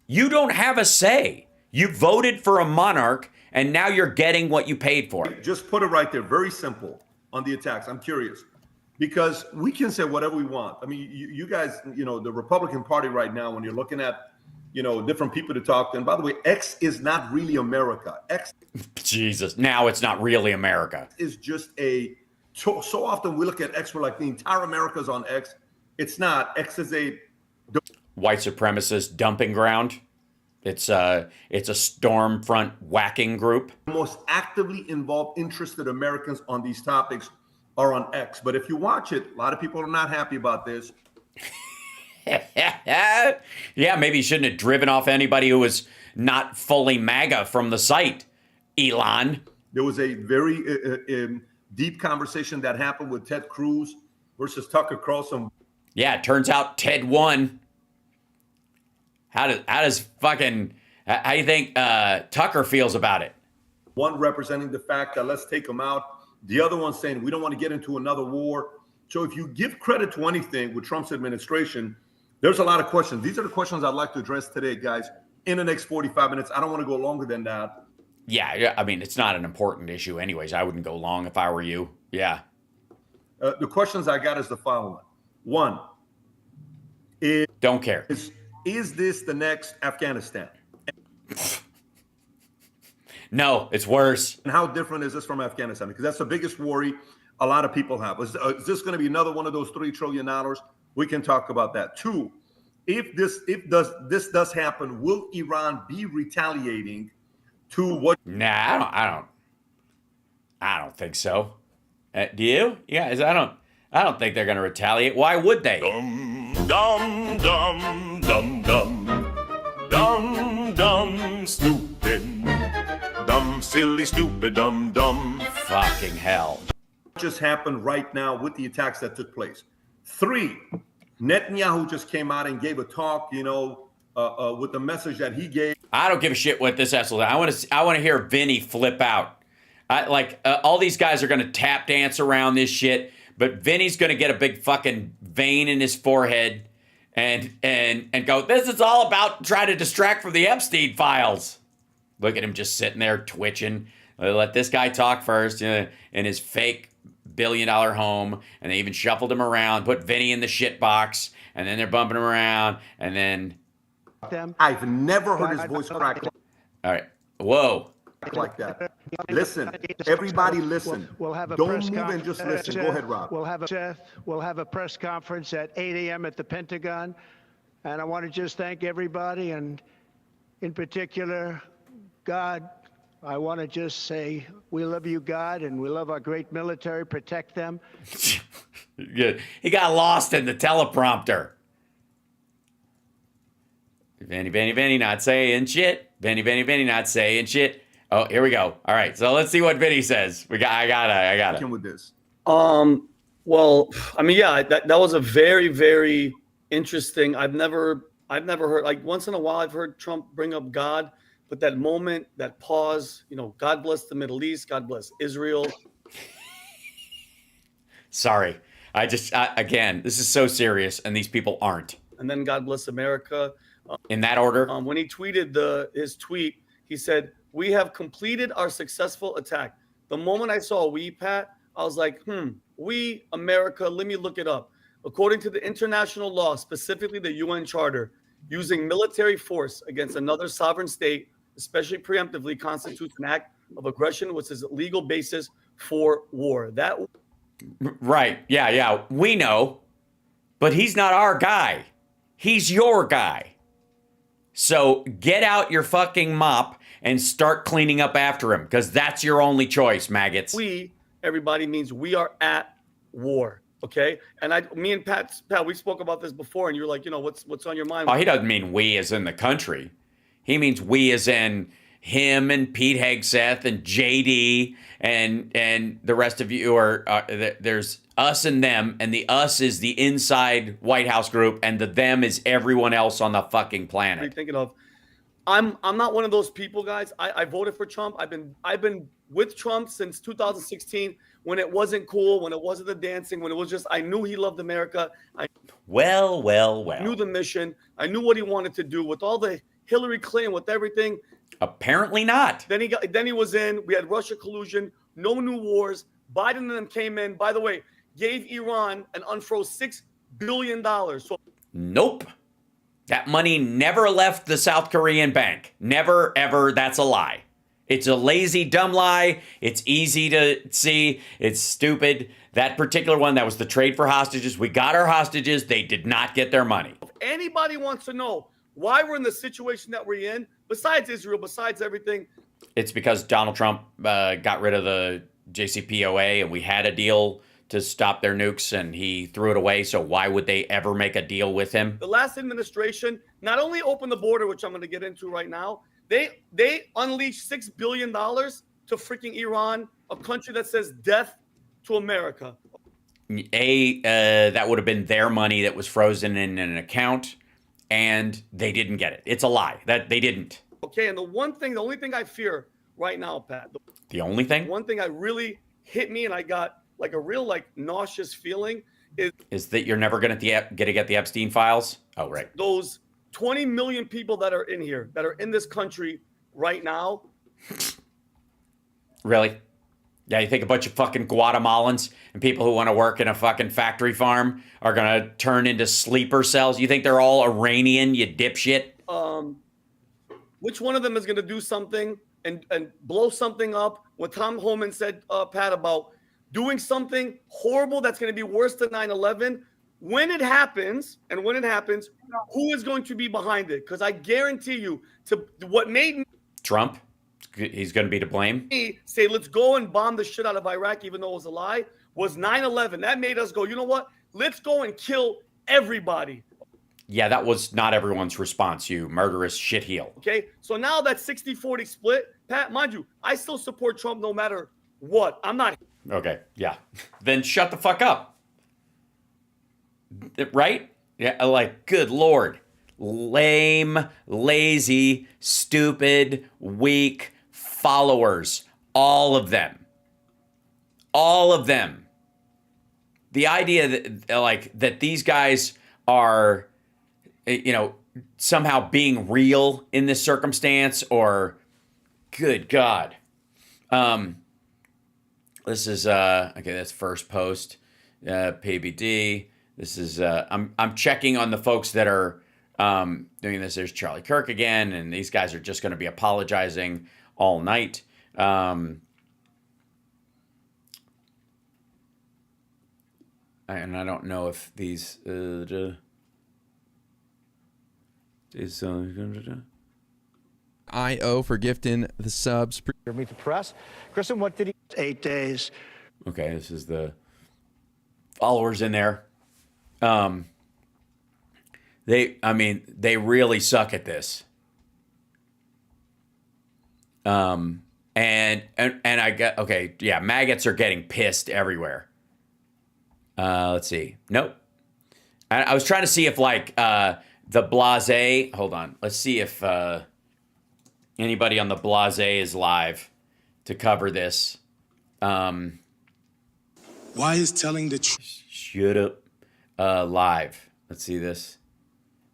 You don't have a say. You voted for a monarch, and now you're getting what you paid for. Just put it right there. Very simple on the attacks. I'm curious. Because we can say whatever we want. I mean, you guys, the Republican Party right now, when you're looking at, different people to talk to. And by the way, X is not really America. X. Jesus. Now it's not really America. Is just so often we look at X, we're like the entire America's on X. It's not. X is a white supremacist dumping ground. It's a stormfront whacking group. The most actively involved, interested Americans on these topics are on X. But if you watch it, a lot of people are not happy about this. Yeah, maybe you shouldn't have driven off anybody who was not fully MAGA from the site, Elon. There was a very deep conversation that happened with Ted Cruz versus Tucker Carlson. Yeah, it turns out Ted won. How do you think Tucker feels about it? One representing the fact that let's take them out. The other one saying we don't want to get into another war. So if you give credit to anything with Trump's administration, there's a lot of questions. These are the questions I'd like to address today, guys, in the next 45 minutes. I don't want to go longer than that. Yeah, I mean, it's not an important issue anyways. I wouldn't go long if I were you. Yeah. The questions I got is the following. One, don't care. Is this the next Afghanistan? No, it's worse. And how different is this from Afghanistan? Because that's the biggest worry a lot of people have. Is this going to be another one of those $3 trillion? We can talk about that. Two, if this does happen, will Iran be retaliating to what? Nah, I don't think so. Do you? Yeah, I don't think they're going to retaliate. Why would they? Dum dum dum dum dum dum stupid dumb silly stupid dumb dumb fucking hell. Just happened right now with the attacks that took place. Three, Netanyahu just came out and gave a talk, with the message that he gave. I don't give a shit what this asshole. I want to hear Vinny flip out. All these guys are going to tap dance around this shit, but Vinny's going to get a big fucking vein in his forehead and go, this is all about trying to distract from the Epstein files. Look at him just sitting there twitching. Let this guy talk first in his fake $1 billion home, and they even shuffled him around, put Vinny in the shit box, and then they're bumping him around, and then... I've never heard his voice crack. All right. Whoa. Like that. Listen, everybody listen. We'll have a Don't press move and just listen. Go ahead, Rob. We'll have a press conference at 8 a.m. at the Pentagon. And I want to just thank everybody, and in particular, God. I want to just say we love you, God, and we love our great military. Protect them. Good. He got lost in the teleprompter. Benny, not saying shit. Benny, not saying shit. Oh, here we go. All right, so let's see what Vinny says. I got it. With this. Well, I mean, yeah, that was a very, very interesting. I've never heard, like, once in a while I've heard Trump bring up God, but that moment, that pause, God bless the Middle East, God bless Israel. Sorry, again, this is so serious, and these people aren't. And then God bless America. In that order. When he tweeted his tweet, he said, "We have completed our successful attack." The moment I saw "we," Pat, I was like, we, America, let me look it up. According to the international law, specifically the UN Charter, using military force against another sovereign state, especially preemptively, constitutes an act of aggression, which is a legal basis for war. Right. Yeah. We know, but he's not our guy. He's your guy. So get out your fucking mop and start cleaning up after him, because that's your only choice, maggots. We everybody, means we are at war. Okay, and me and Pat, we spoke about this before, and you're like, what's on your mind? Oh, he doesn't mean we as in the country. He means we as in him and Pete Hegseth and JD and the rest of you are there's us and them, and the us is the inside White House group, and the them is everyone else on the fucking planet. What are you thinking of? I'm not one of those people, guys. I voted for Trump. I've been with Trump since 2016, when it wasn't cool, when it wasn't the dancing, when it was just I knew he loved America. Well. I knew the mission. I knew what he wanted to do with all the Hillary Clinton, with everything. Apparently not. Then he was in. We had Russia collusion, no new wars. Biden and them came in. By the way, gave Iran and unfroze $6 billion. So nope. That money never left the South Korean bank. Never, ever. That's a lie. It's a lazy, dumb lie. It's easy to see. It's stupid. That particular one, that was the trade for hostages. We got our hostages. They did not get their money. if anybody wants to know why we're in the situation that we're in, besides Israel, besides everything, It's because Donald Trump got rid of the JCPOA, and we had a deal to stop their nukes, and he threw it away. So why would they ever make a deal with him? the last administration not only opened the border, which I'm going to get into right now, they unleashed $6 billion to freaking Iran, a country that says death to America. That would have been their money that was frozen in an account, and they didn't get it. It's a lie. That they didn't. Okay, and the only thing I fear right now, Pat, The only thing one thing I really hit me and I got like a real nauseous feeling is that you're never going to get the Epstein files. Oh, right. those 20 million people that are in here, that are in this country right now. Really? Yeah, you think a bunch of fucking Guatemalans and people who want to work in a fucking factory farm are going to turn into sleeper cells? You think they're all Iranian, you dipshit? Which one of them is going to do something and blow something up? What Tom Homan said, Pat, about doing something horrible that's going to be worse than 9/11. When it happens, who is going to be behind it? Because I guarantee you, what made Trump? He's going to be to blame? me say, let's go and bomb the shit out of Iraq, even though it was a lie, was 9/11. That made us go, you know what? Let's go and kill everybody. Yeah, that was not everyone's response, you murderous shitheel. Okay, so now that 60-40 split, Pat, mind you, I still support Trump no matter what. I'm not. Okay, yeah. Then shut the fuck up. Right? Yeah, like, good Lord. Lame, lazy, stupid, weak followers. All of them. All of them. The idea that these guys are, somehow being real in this circumstance, or good God. This is okay, that's first post. PBD. This is I'm checking on the folks that are doing this. There's Charlie Kirk again, and these guys are just going to be apologizing all night. And I don't know if these IO for gifting the subs. Meet the press. Kristen, what did he? 8 days. Okay, this is the followers in there. They really suck at this. And I got, okay, yeah, MAGAts are getting pissed everywhere. Let's see. Nope. I was trying to see if the Blase, hold on. Let's see if anybody on the Blase is live to cover this. Why is telling the truth? Shut up. Live. Let's see this.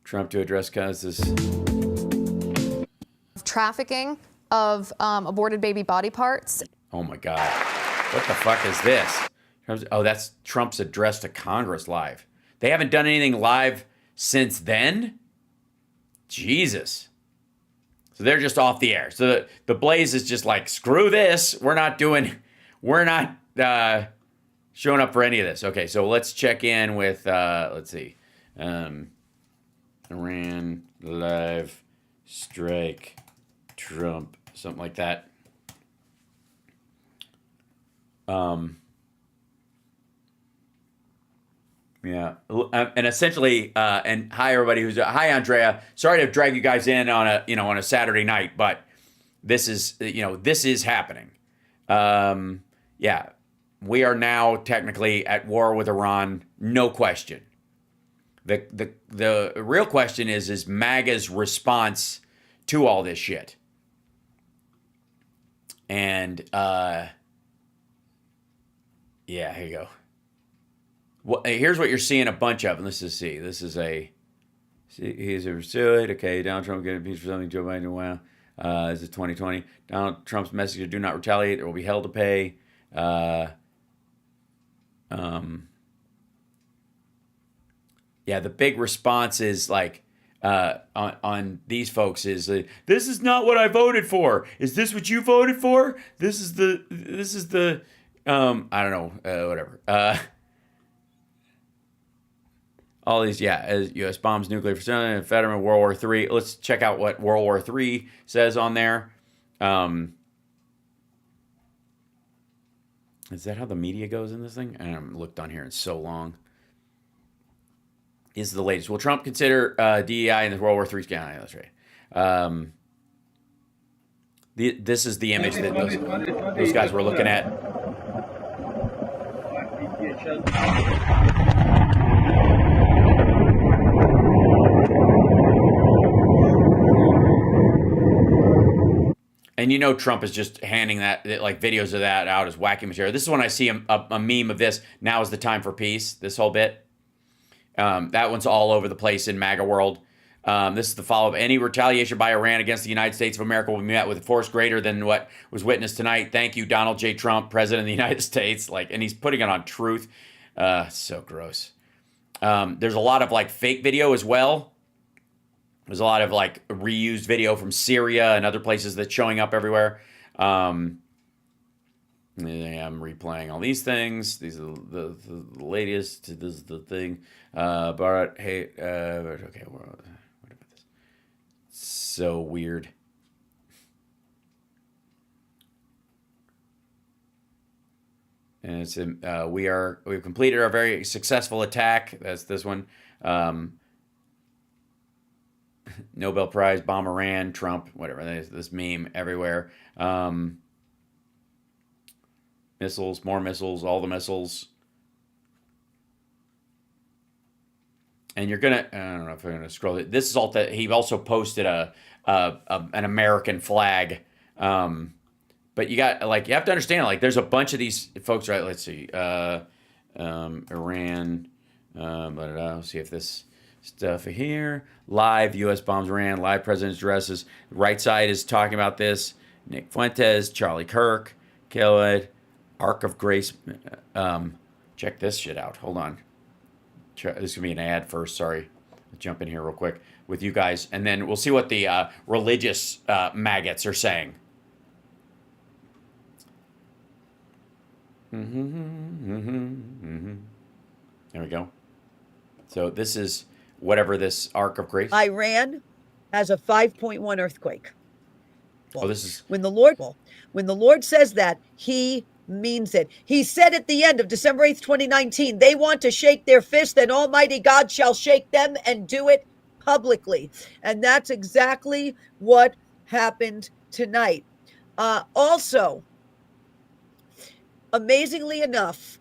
Trump to address causes. Trafficking of aborted baby body parts. Oh my God. What the fuck is this? Oh, that's Trump's address to Congress live. They haven't done anything live since then? Jesus. So they're just off the air. So the Blaze is just like, screw this. We're not showing up for any of this. Okay, so let's check in with, let's see. Iran live strike Trump, something like that. Yeah, and essentially, and hi everybody hi Andrea. Sorry to drag you guys in on a Saturday night, but this is this is happening. Yeah, we are now technically at war with Iran, no question. The real question is MAGA's response to all this shit. And yeah, here you go. Well, here's what you're seeing a bunch of, and let's just see. This is he's a suicide. Okay, Donald Trump getting impeached for something. Joe Biden, wow. This is 2020. Donald Trump's message of do not retaliate. There will be hell to pay. Yeah, the big response is like on these folks is this is not what I voted for. Is this what you voted for? This is the I don't know, whatever. All these, yeah, U.S. bombs, nuclear facility, Fetterman, World War III. Let's check out what World War III says on there. Is that how the media goes in this thing? I haven't looked on here in so long. Is the latest. Will Trump consider DEI in the World War III scandal? Yeah, that's right. This is the image that those guys were looking at. And Trump is just handing that, like, videos of that out as wacky material. This is when I see a meme of this. Now is the time for peace. This whole bit. That one's all over the place in MAGA world. This is the follow-up. Any retaliation by Iran against the United States of America will be met with a force greater than what was witnessed tonight. Thank you, Donald J. Trump, President of the United States. And he's putting it on Truth. So gross. There's a lot of, like, fake video as well. There's a lot of, like, reused video from Syria and other places that's showing up everywhere. I'm replaying all these things. These are the latest. This is the thing. But hey, okay. What about this? So weird. And it's we've completed our very successful attack. That's this one. Nobel Prize, bomb Iran, Trump, whatever. There's this meme everywhere. Missiles, more missiles, all the missiles. And you're gonna, I don't know if I'm gonna scroll it. This is all that he also posted an American flag. But you got, like, you have to understand, like, there's a bunch of these folks, right? Let's see, Iran. Let's see if this stuff here. Live, U.S. bombs Iran. Live president's addresses. Right side is talking about this. Nick Fuentes, Charlie Kirk, Khaled, Ark of Grace. Check this shit out. Hold on. This is going to be an ad first. Sorry. I'll jump in here real quick with you guys. And then we'll see what the religious MAGAts are saying. There we go. So this is whatever this Ark of Grace. Iran has a 5.1 earthquake. Well, this is when the Lord says that, he means it. He said at the end of December 8th, 2019, they want to shake their fist, and Almighty God shall shake them and do it publicly. And that's exactly what happened tonight. Also, amazingly enough,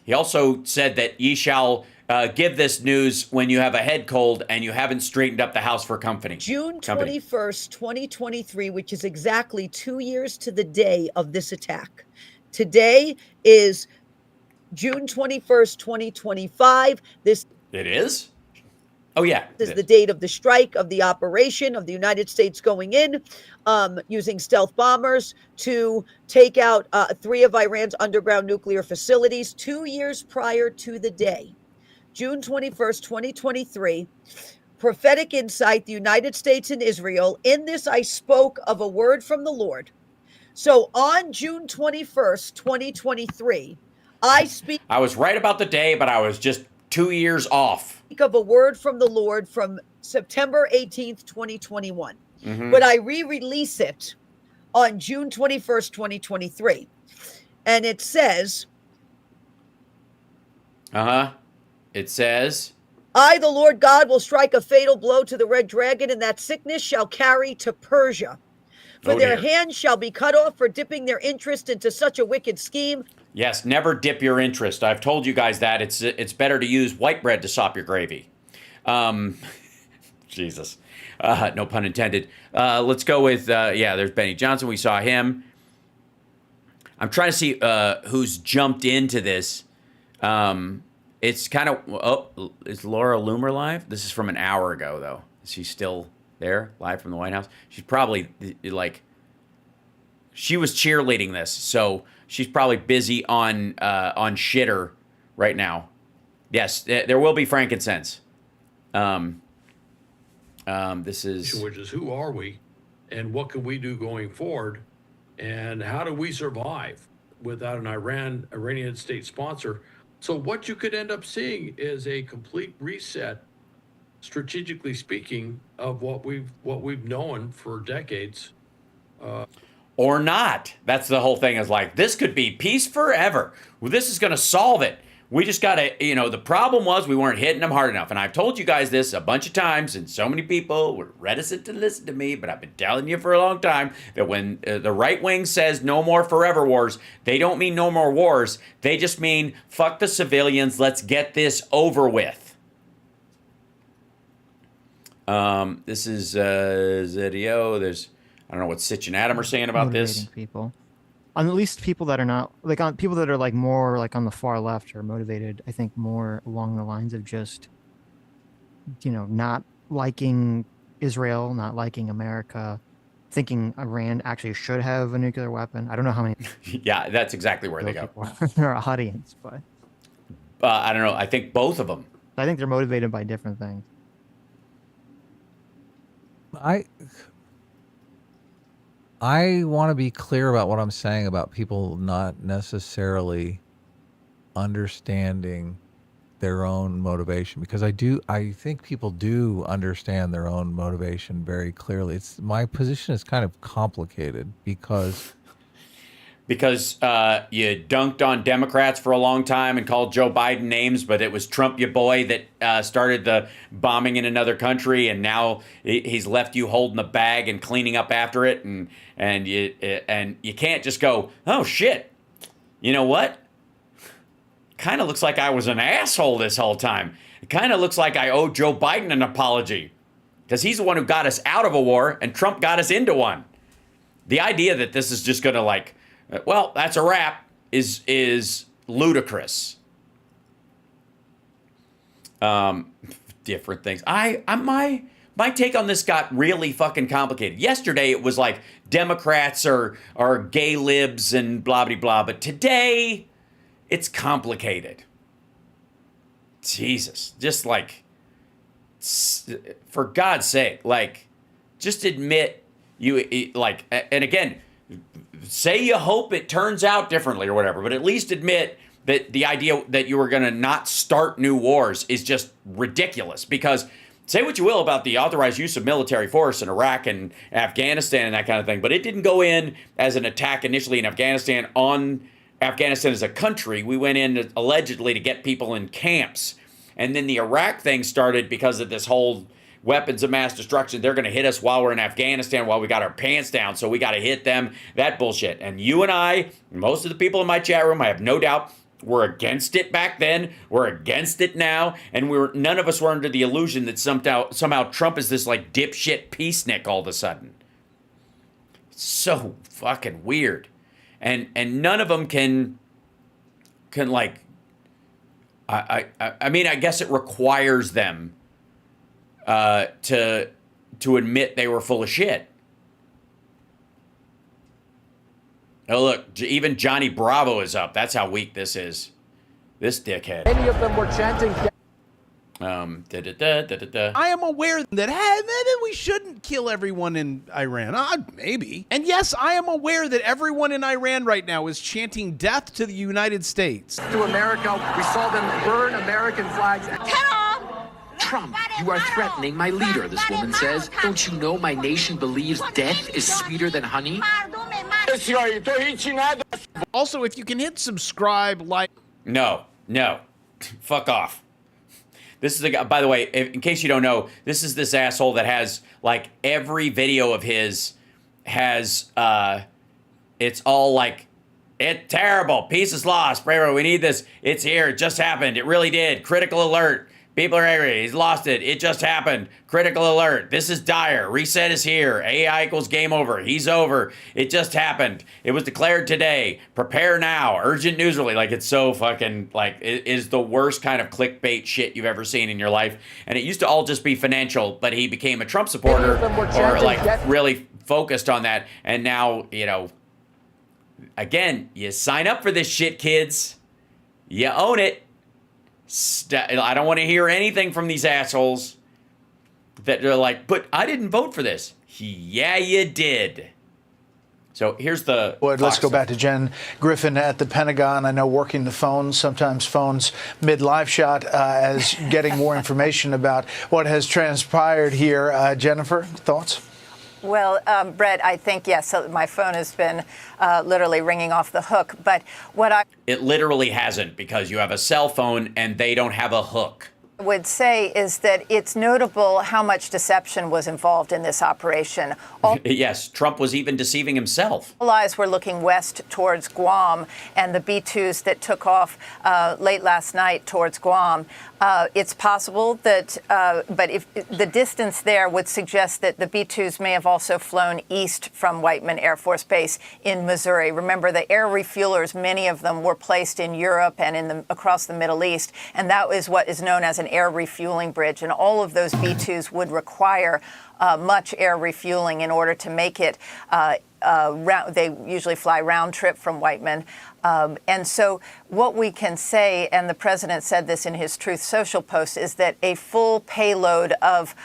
he also said that ye shall give this news when you have a head cold and you haven't straightened up the house for company. June 21st, 2023, which is exactly 2 years to the day of this attack. Today is June 21st, 2025. It is? Oh, yeah. This is the date of the strike, of the operation, of the United States going in, using stealth bombers to take out 3 of Iran's underground nuclear facilities 2 years prior to the day. June 21st, 2023, prophetic insight, the United States and Israel. In this, I spoke of a word from the Lord. So on June 21st, 2023, I was right about the day, but I was just 2 years off. Of a word from the Lord from September 18th, 2021. But I re-release it on June 21st, 2023. And it says, It says, I, the Lord God, will strike a fatal blow to the red dragon, and that sickness shall carry to Persia. For their hands shall be cut off for dipping their interest into such a wicked scheme. yes, never dip your interest. I've told you guys that. It's better to use white bread to sop your gravy. Jesus. No pun intended. Let's go with, there's Benny Johnson. We saw him. I'm trying to see who's jumped into this. It's kind of, is Laura Loomer live? This is from an hour ago, though. Is she still there, live from the White House? She's probably, she was cheerleading this, so she's probably busy on shitter right now. Yes, there will be frankincense. This is... Which is, who are we, and what can we do going forward, and how do we survive without an Iranian state sponsor? So what you could end up seeing is a complete reset, strategically speaking, of what we've known for decades. Or not. That's the whole thing, is like, this could be peace forever. Well, this is going to solve it. We just got to, the problem was we weren't hitting them hard enough. And I've told you guys this a bunch of times, and so many people were reticent to listen to me, but I've been telling you for a long time that when the right wing says no more forever wars, they don't mean no more wars. They just mean fuck the civilians. Let's get this over with. This is Zidio. There's, I don't know what Sitch and Adam are saying about this. People. At least people that are not on people that are more on the far left are motivated, I think, more along the lines of just, not liking Israel, not liking America, thinking Iran actually should have a nuclear weapon. I don't know how many. Yeah, that's exactly where they go. Their audience, but I don't know. I think both of them. I think they're motivated by different things. I want to be clear about what I'm saying about people not necessarily understanding their own motivation, because I think people do understand their own motivation very clearly. My position is kind of complicated because you dunked on Democrats for a long time and called Joe Biden names, but it was Trump, your boy, that started the bombing in another country, and now he's left you holding the bag and cleaning up after it, and you can't just go, oh shit, you know what? Kind of looks like I was an asshole this whole time. It kind of looks like I owe Joe Biden an apology, because he's the one who got us out of a war and Trump got us into one. The idea that this is just gonna well, that's a wrap is ludicrous. Different things. My take on this got really fucking complicated. Yesterday it was like Democrats are gay libs and blah blah blah, but today it's complicated. Jesus, just for God's sake, just admit and again, say you hope it turns out differently or whatever, but at least admit that the idea that you were going to not start new wars is just ridiculous. Because say what you will about the authorized use of military force in Iraq and Afghanistan and that kind of thing, but it didn't go in as an attack initially in Afghanistan on Afghanistan as a country. We went in allegedly to get people in camps. And then the Iraq thing started because of this whole weapons of mass destruction. They're going to hit us while we're in Afghanistan while we got our pants down, so we got to hit them. That bullshit. And you and I, most of the people in my chat room, I have no doubt, were against it back then. We're against it now. And none of us were under the illusion that somehow Trump is this dipshit peacenik all of a sudden. It's so fucking weird. And none of them can I mean, I guess it requires them to admit they were full of shit. Oh, look, even Johnny Bravo is up. That's how weak this is. This dickhead. Many of them were chanting. I am aware that maybe we shouldn't kill everyone in Iran. Maybe. And yes, I am aware that everyone in Iran right now is chanting death to the United States. To America, we saw them burn American flags. Trump, you are threatening my leader, this woman says. Don't you know my nation believes death is sweeter than honey? Also, if you can hit subscribe, like. No, fuck off. This is the guy, by the way, in case you don't know, this is this asshole that has, like, every video of his has, it's all like, it's terrible, peace is lost, we need this, it's here, it just happened, it really did, critical alert, people are angry, he's lost it, it just happened, critical alert, this is dire, reset is here, AI equals game over, he's over, it just happened, it was declared today, prepare now, urgent news release. Like, it's so fucking, like, it is the worst kind of clickbait shit you've ever seen in your life. And it used to all just be financial, but he became a Trump supporter, or like really focused on that, and now, you know, again, you sign up for this shit, kids, you own it. I don't want to hear anything from these assholes that are like, but I didn't vote for this. Yeah, you did. So here's the... Let's go back to Jen Griffin at the Pentagon. I know working the phones, sometimes phones mid-live shot, as getting more information about what has transpired here. Jennifer, thoughts? Well, Brett, I think, yes, so my phone has been literally ringing off the hook. But what I It literally hasn't, because you have a cell phone and they don't have a hook. would say is that it's notable how much deception was involved in this operation. All Yes, Trump was even deceiving himself. eyes were looking west towards Guam, and the B-2s that took off late last night towards Guam. It's possible that, but if the distance there would suggest that the B-2s may have also flown east from Whiteman Air Force Base in Missouri. Remember, the air refuelers, many of them were placed in Europe and across the Middle East, and that is what is known as an air refueling bridge. And all of those B-2s would require much air refueling in order to make it. They usually fly round trip from Whiteman. And so what we can say, and the president said this in his Truth Social post, is that a full payload of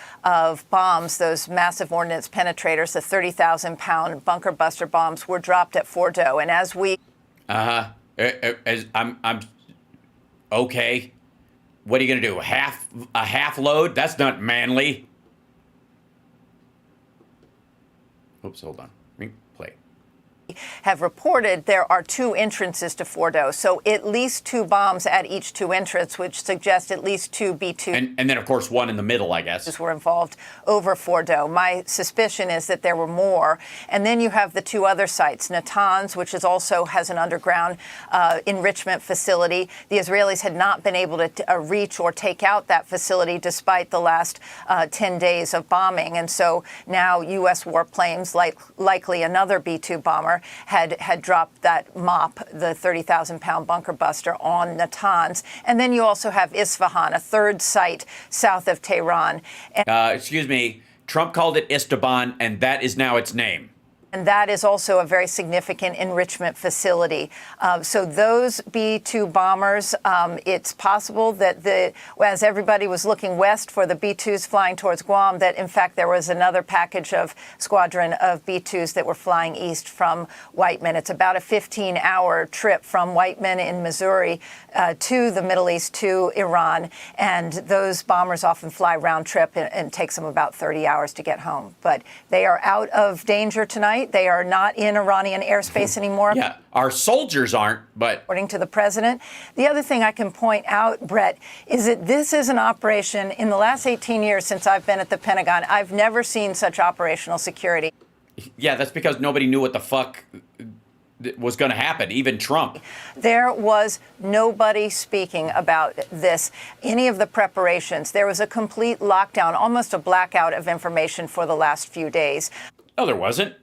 bombs, those massive ordnance penetrators, the 30,000-pound bunker buster bombs, were dropped at Fordo. And as we... I'm okay. What are you going to do? A half load? That's not manly. Oops, hold on. Play. have reported there are 2 entrances to Fordo. So at least 2 bombs at each 2 entrances, which suggest at least 2 B-2. And then, of course, one in the middle, I guess. Were involved over Fordo. My suspicion is that there were more. And then you have the 2 other sites, Natanz, which is also has an underground enrichment facility. The Israelis had not been able to reach or take out that facility despite the last 10 days of bombing. And so now U.S. warplanes, likely another B-2 bomber, had dropped that MOP, the 30,000-pound bunker buster, on Natanz. And then you also have Isfahan, a 3rd site south of Tehran. Excuse me, Trump called it Esteban, and that is now its name. And that is also a very significant enrichment facility. So those B-2 bombers, it's possible that as everybody was looking west for the B-2s flying towards Guam, that in fact there was another package of squadron of B-2s that were flying east from Whiteman. It's about a 15-hour trip from Whiteman in Missouri to the Middle East, to Iran. And those bombers often fly round trip, and it takes them about 30 hours to get home. But they are out of danger tonight. They are not in Iranian airspace anymore. Yeah, our soldiers aren't, but... According to the president. The other thing I can point out, Brett, is that this is an operation, in the last 18 years since I've been at the Pentagon, I've never seen such operational security. Yeah, that's because nobody knew what the fuck was going to happen, even Trump. There was nobody speaking about this, any of the preparations. There was a complete lockdown, almost a blackout of information for the last few days. No, there wasn't.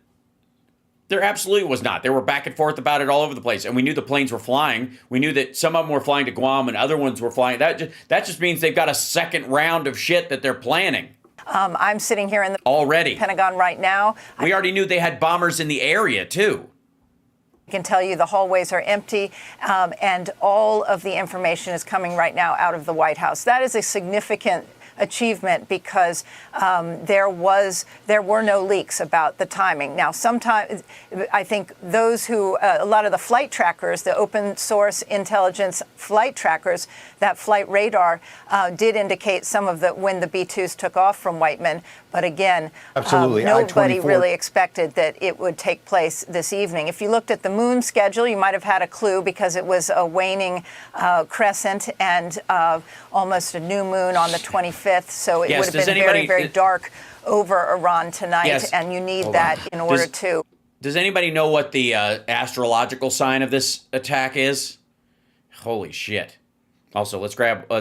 There absolutely was not. They were back and forth about it all over the place. And we knew the planes were flying. We knew that some of them were flying to Guam and other ones were flying. That just means they've got a second round of shit that they're planning. I'm sitting here in the Pentagon right now. We already knew they had bombers in the area, too. I can tell you the hallways are empty, and all of the information is coming right now out of the White House. That is a significant achievement because there were no leaks about the timing. Now, sometimes I think those who a lot of the flight trackers, the open source intelligence flight trackers, that flight radar did indicate some of the when the B-2s took off from Whiteman. But again, nobody really expected that it would take place this evening. If you looked at the moon schedule, you might have had a clue because it was a waning crescent and almost a new moon on the 25th. So it would have been very, very dark over Iran tonight, and you need that in order to. Does anybody know what the astrological sign of this attack is? Holy shit. Also, let's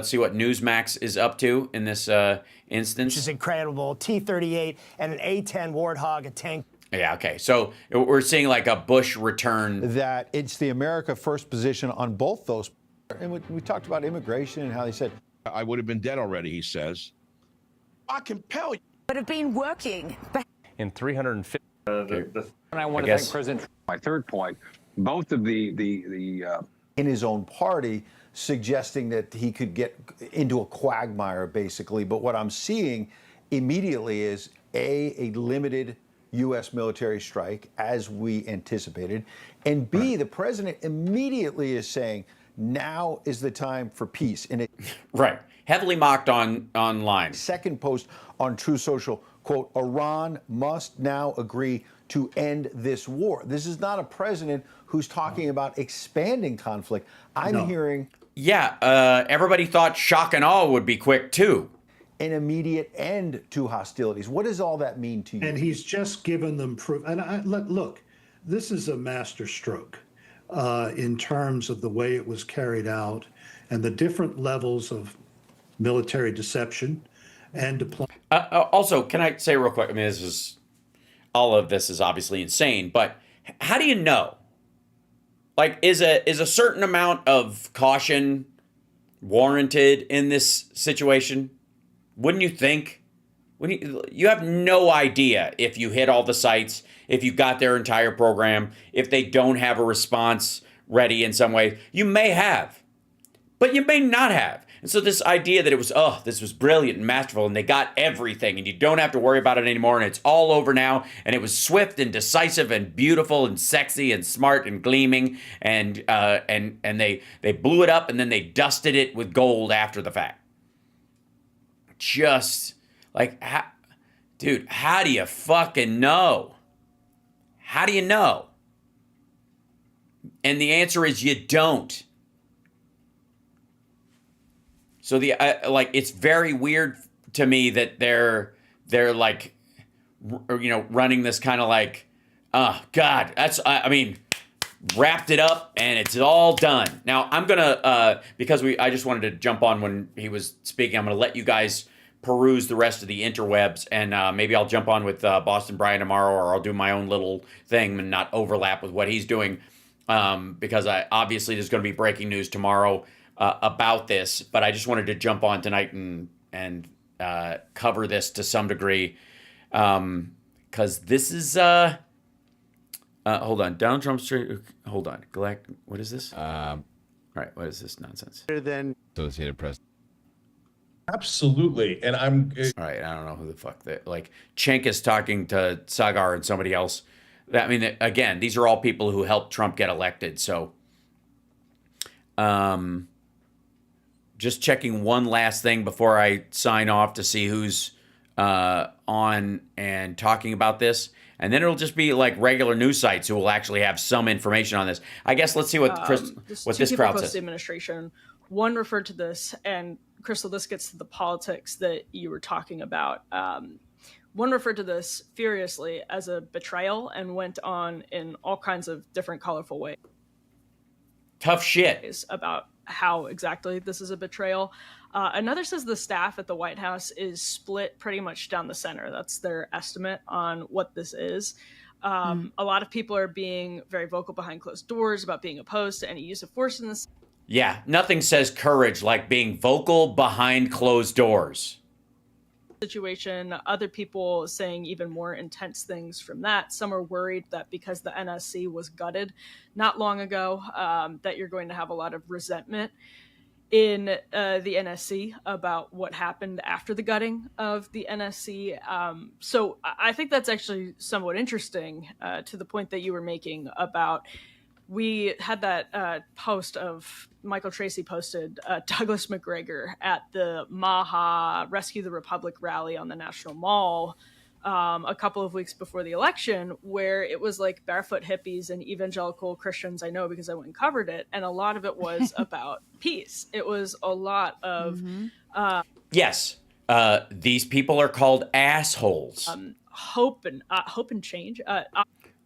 see what Newsmax is up to in this instance. Which is incredible. T-38 and an A-10 Warthog, a tank. Yeah, okay. So we're seeing like a Bush return. That it's the America first position on both those. And we talked about immigration and how they said, I would have been dead already, he says. I compel you. But have been working. In 350. And I want to thank President Trump. My third point, both of the in his own party, suggesting that he could get into a quagmire, basically. But what I'm seeing immediately is a limited U.S. military strike, as we anticipated, and B, the president immediately is saying, now is the time for peace. And it right, heavily mocked online. Second post on True Social, quote, Iran must now agree to end this war. This is not a president who's talking about expanding conflict. I'm hearing... Yeah, everybody thought shock and awe would be quick, too. An immediate end to hostilities. What does all that mean to you? And he's just given them proof. And look, this is a master stroke in terms of the way it was carried out and the different levels of military deception and deployment. Also, can I say real quick, I mean, all of this is obviously insane, but how do you know? Like, is a certain amount of caution warranted in this situation? Wouldn't you think? You have no idea if you hit all the sites, if you got their entire program, if they don't have a response ready in some way. You may have, but you may not have. And so this idea that it was, this was brilliant and masterful and they got everything and you don't have to worry about it anymore and it's all over now and it was swift and decisive and beautiful and sexy and smart and gleaming and they blew it up and then they dusted it with gold after the fact. Just like, dude, how do you fucking know? How do you know? And the answer is you don't. So it's very weird to me that they're like, running this kind of like, oh God, wrapped it up and it's all done. Now I'm gonna because I just wanted to jump on when he was speaking. I'm gonna let you guys peruse the rest of the interwebs and maybe I'll jump on with Boston Brian tomorrow, or I'll do my own little thing and not overlap with what he's doing because obviously there's going to be breaking news tomorrow about this, but I just wanted to jump on tonight and cover this to some degree because this is hold on, Donald Trump's hold on, what is this? Right, what is this nonsense? Than Associated Press. Absolutely, and I'm all right. I don't know who the fuck that Cenk is talking to Sagar and somebody else. I mean, again, these are all people who helped Trump get elected. So, just checking one last thing before I sign off to see who's on and talking about this. And then it'll just be like regular news sites who will actually have some information on this. I guess let's see what this crowd says. The administration, one referred to this, and Crystal, this gets to the politics that you were talking about. One referred to this furiously as a betrayal and went on in all kinds of different colorful ways. Tough shit. About how exactly this is a betrayal. Another says the staff at the White House is split pretty much down the center. That's their estimate on what this is. A lot of people are being very vocal behind closed doors about being opposed to any use of force in this. Yeah, nothing says courage like being vocal behind closed doors. Situation, other people saying even more intense things from that. Some are worried that because the NSC was gutted not long ago, that you're going to have a lot of resentment. in the NSC about what happened after the gutting of the NSC. So I think that's actually somewhat interesting to the point that you were making about, we had that post of Michael Tracy posted Douglas McGregor at the MAHA Rescue the Republic rally on the National Mall a couple of weeks before the election, where it was like barefoot hippies and evangelical Christians. I know because I went and covered it. And a lot of it was about peace. It was a lot of... Yes. These people are called assholes. Hope and change.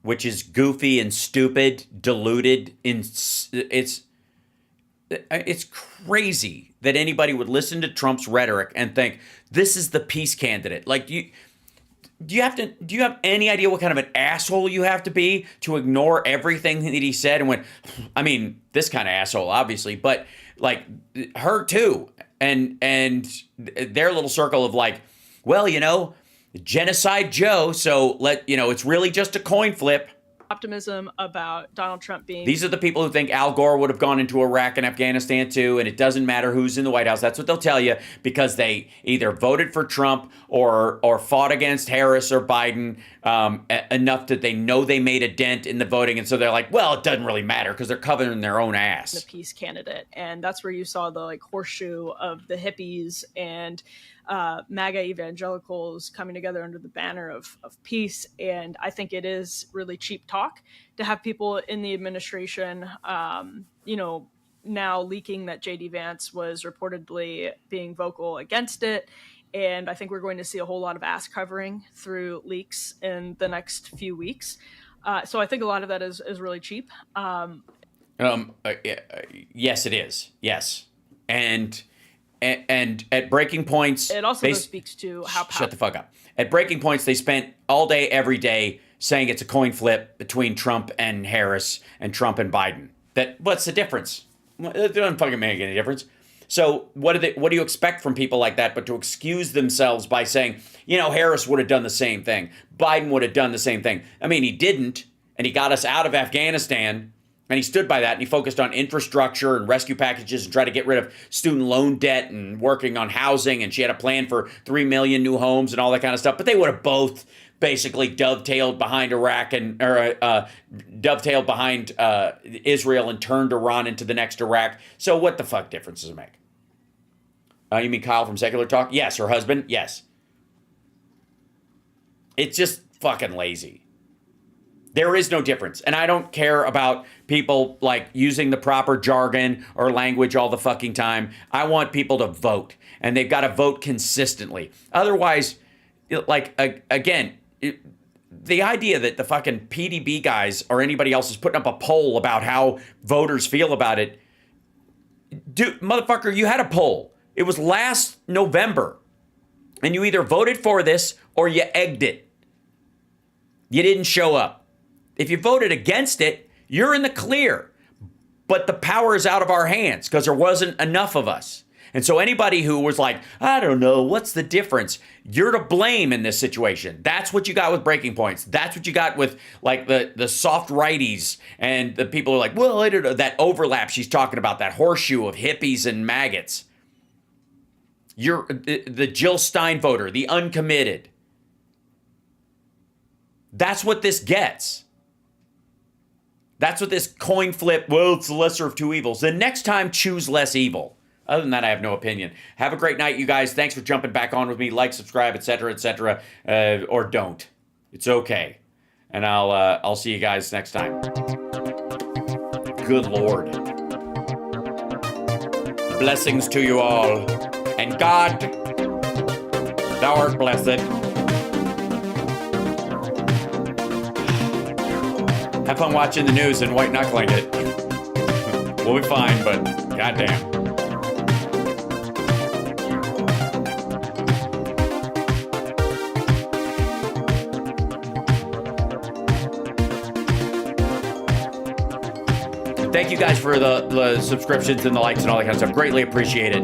Which is goofy and stupid, deluded. It's crazy that anybody would listen to Trump's rhetoric and think this is the peace candidate. Like, do you have any idea what kind of an asshole you have to be to ignore everything that he said and went, I mean, this kind of asshole, obviously, but like her too, and their little circle of like, well, Genocide Joe, so it's really just a coin flip. Optimism about Donald Trump being... These are the people who think Al Gore would have gone into Iraq and Afghanistan too, and it doesn't matter who's in the White House. That's what they'll tell you because they either voted for Trump or fought against Harris or Biden enough that they know they made a dent in the voting, and so they're like, well, it doesn't really matter because they're covering their own ass. The peace candidate, and that's where you saw the like horseshoe of the hippies and MAGA evangelicals coming together under the banner of peace. And I think it is really cheap talk to have people in the administration, now leaking that J.D. Vance was reportedly being vocal against it. And I think we're going to see a whole lot of ass covering through leaks in the next few weeks. So I think a lot of that is really cheap. Yes, it is. Yes. And at breaking points, it also speaks to how shut the fuck up. At breaking points, they spent all day, every day saying it's a coin flip between Trump and Harris and Trump and Biden. What's the difference? It doesn't fucking make any difference. So what do you expect from people like that but to excuse themselves by saying, Harris would have done the same thing. Biden would have done the same thing. I mean, he didn't, and he got us out of Afghanistan. And he stood by that, and he focused on infrastructure and rescue packages and tried to get rid of student loan debt and working on housing. And she had a plan for 3 million new homes and all that kind of stuff. But they would have both basically dovetailed behind dovetailed behind Israel and turned Iran into the next Iraq. So what the fuck difference does it make? You mean Kyle from Secular Talk? Yes. Her husband? Yes. It's just fucking lazy. There is no difference. And I don't care about people like using the proper jargon or language all the fucking time. I want people to vote, and they've got to vote consistently. Otherwise, the idea that the fucking PDB guys or anybody else is putting up a poll about how voters feel about it. Dude, motherfucker, you had a poll. It was last November, and you either voted for this or you egged it. You didn't show up. If you voted against it, you're in the clear. But the power is out of our hands because there wasn't enough of us. And so anybody who was like, I don't know, what's the difference? You're to blame in this situation. That's what you got with breaking points. That's what you got with like the soft righties and the people who are like, well, I don't know, that overlap she's talking about, that horseshoe of hippies and MAGAts. You're the Jill Stein voter, the uncommitted. That's what this gets. That's what this coin flip, well, it's the lesser of two evils. The next time, choose less evil. Other than that, I have no opinion. Have a great night, you guys. Thanks for jumping back on with me. Like, subscribe, etc., or don't. It's okay. And I'll see you guys next time. Good Lord. Blessings to you all. And God, thou art blessed. Have fun watching the news and white knuckling it. We'll be fine, but goddamn. Thank you guys for the subscriptions and the likes and all that kind of stuff. Greatly appreciate it.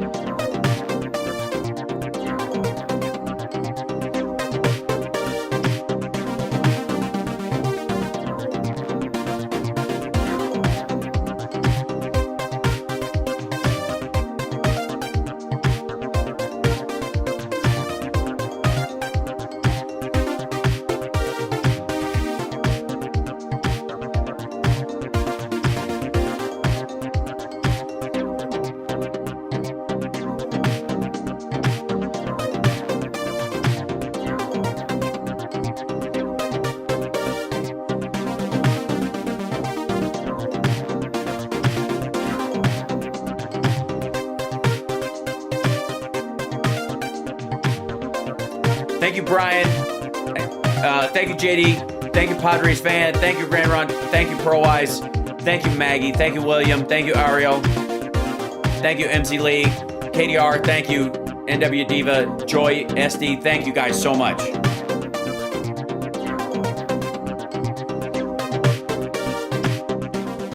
Thank you, Brian. Thank you, JD. Thank you, Padres fan. Thank you, Grand Run. Thank you, Pro-Wise. Thank you, Maggie. Thank you, William. Thank you, Ariel. Thank you, MC Lee. KDR. Thank you, NW Diva. Joy, SD. Thank you guys so much.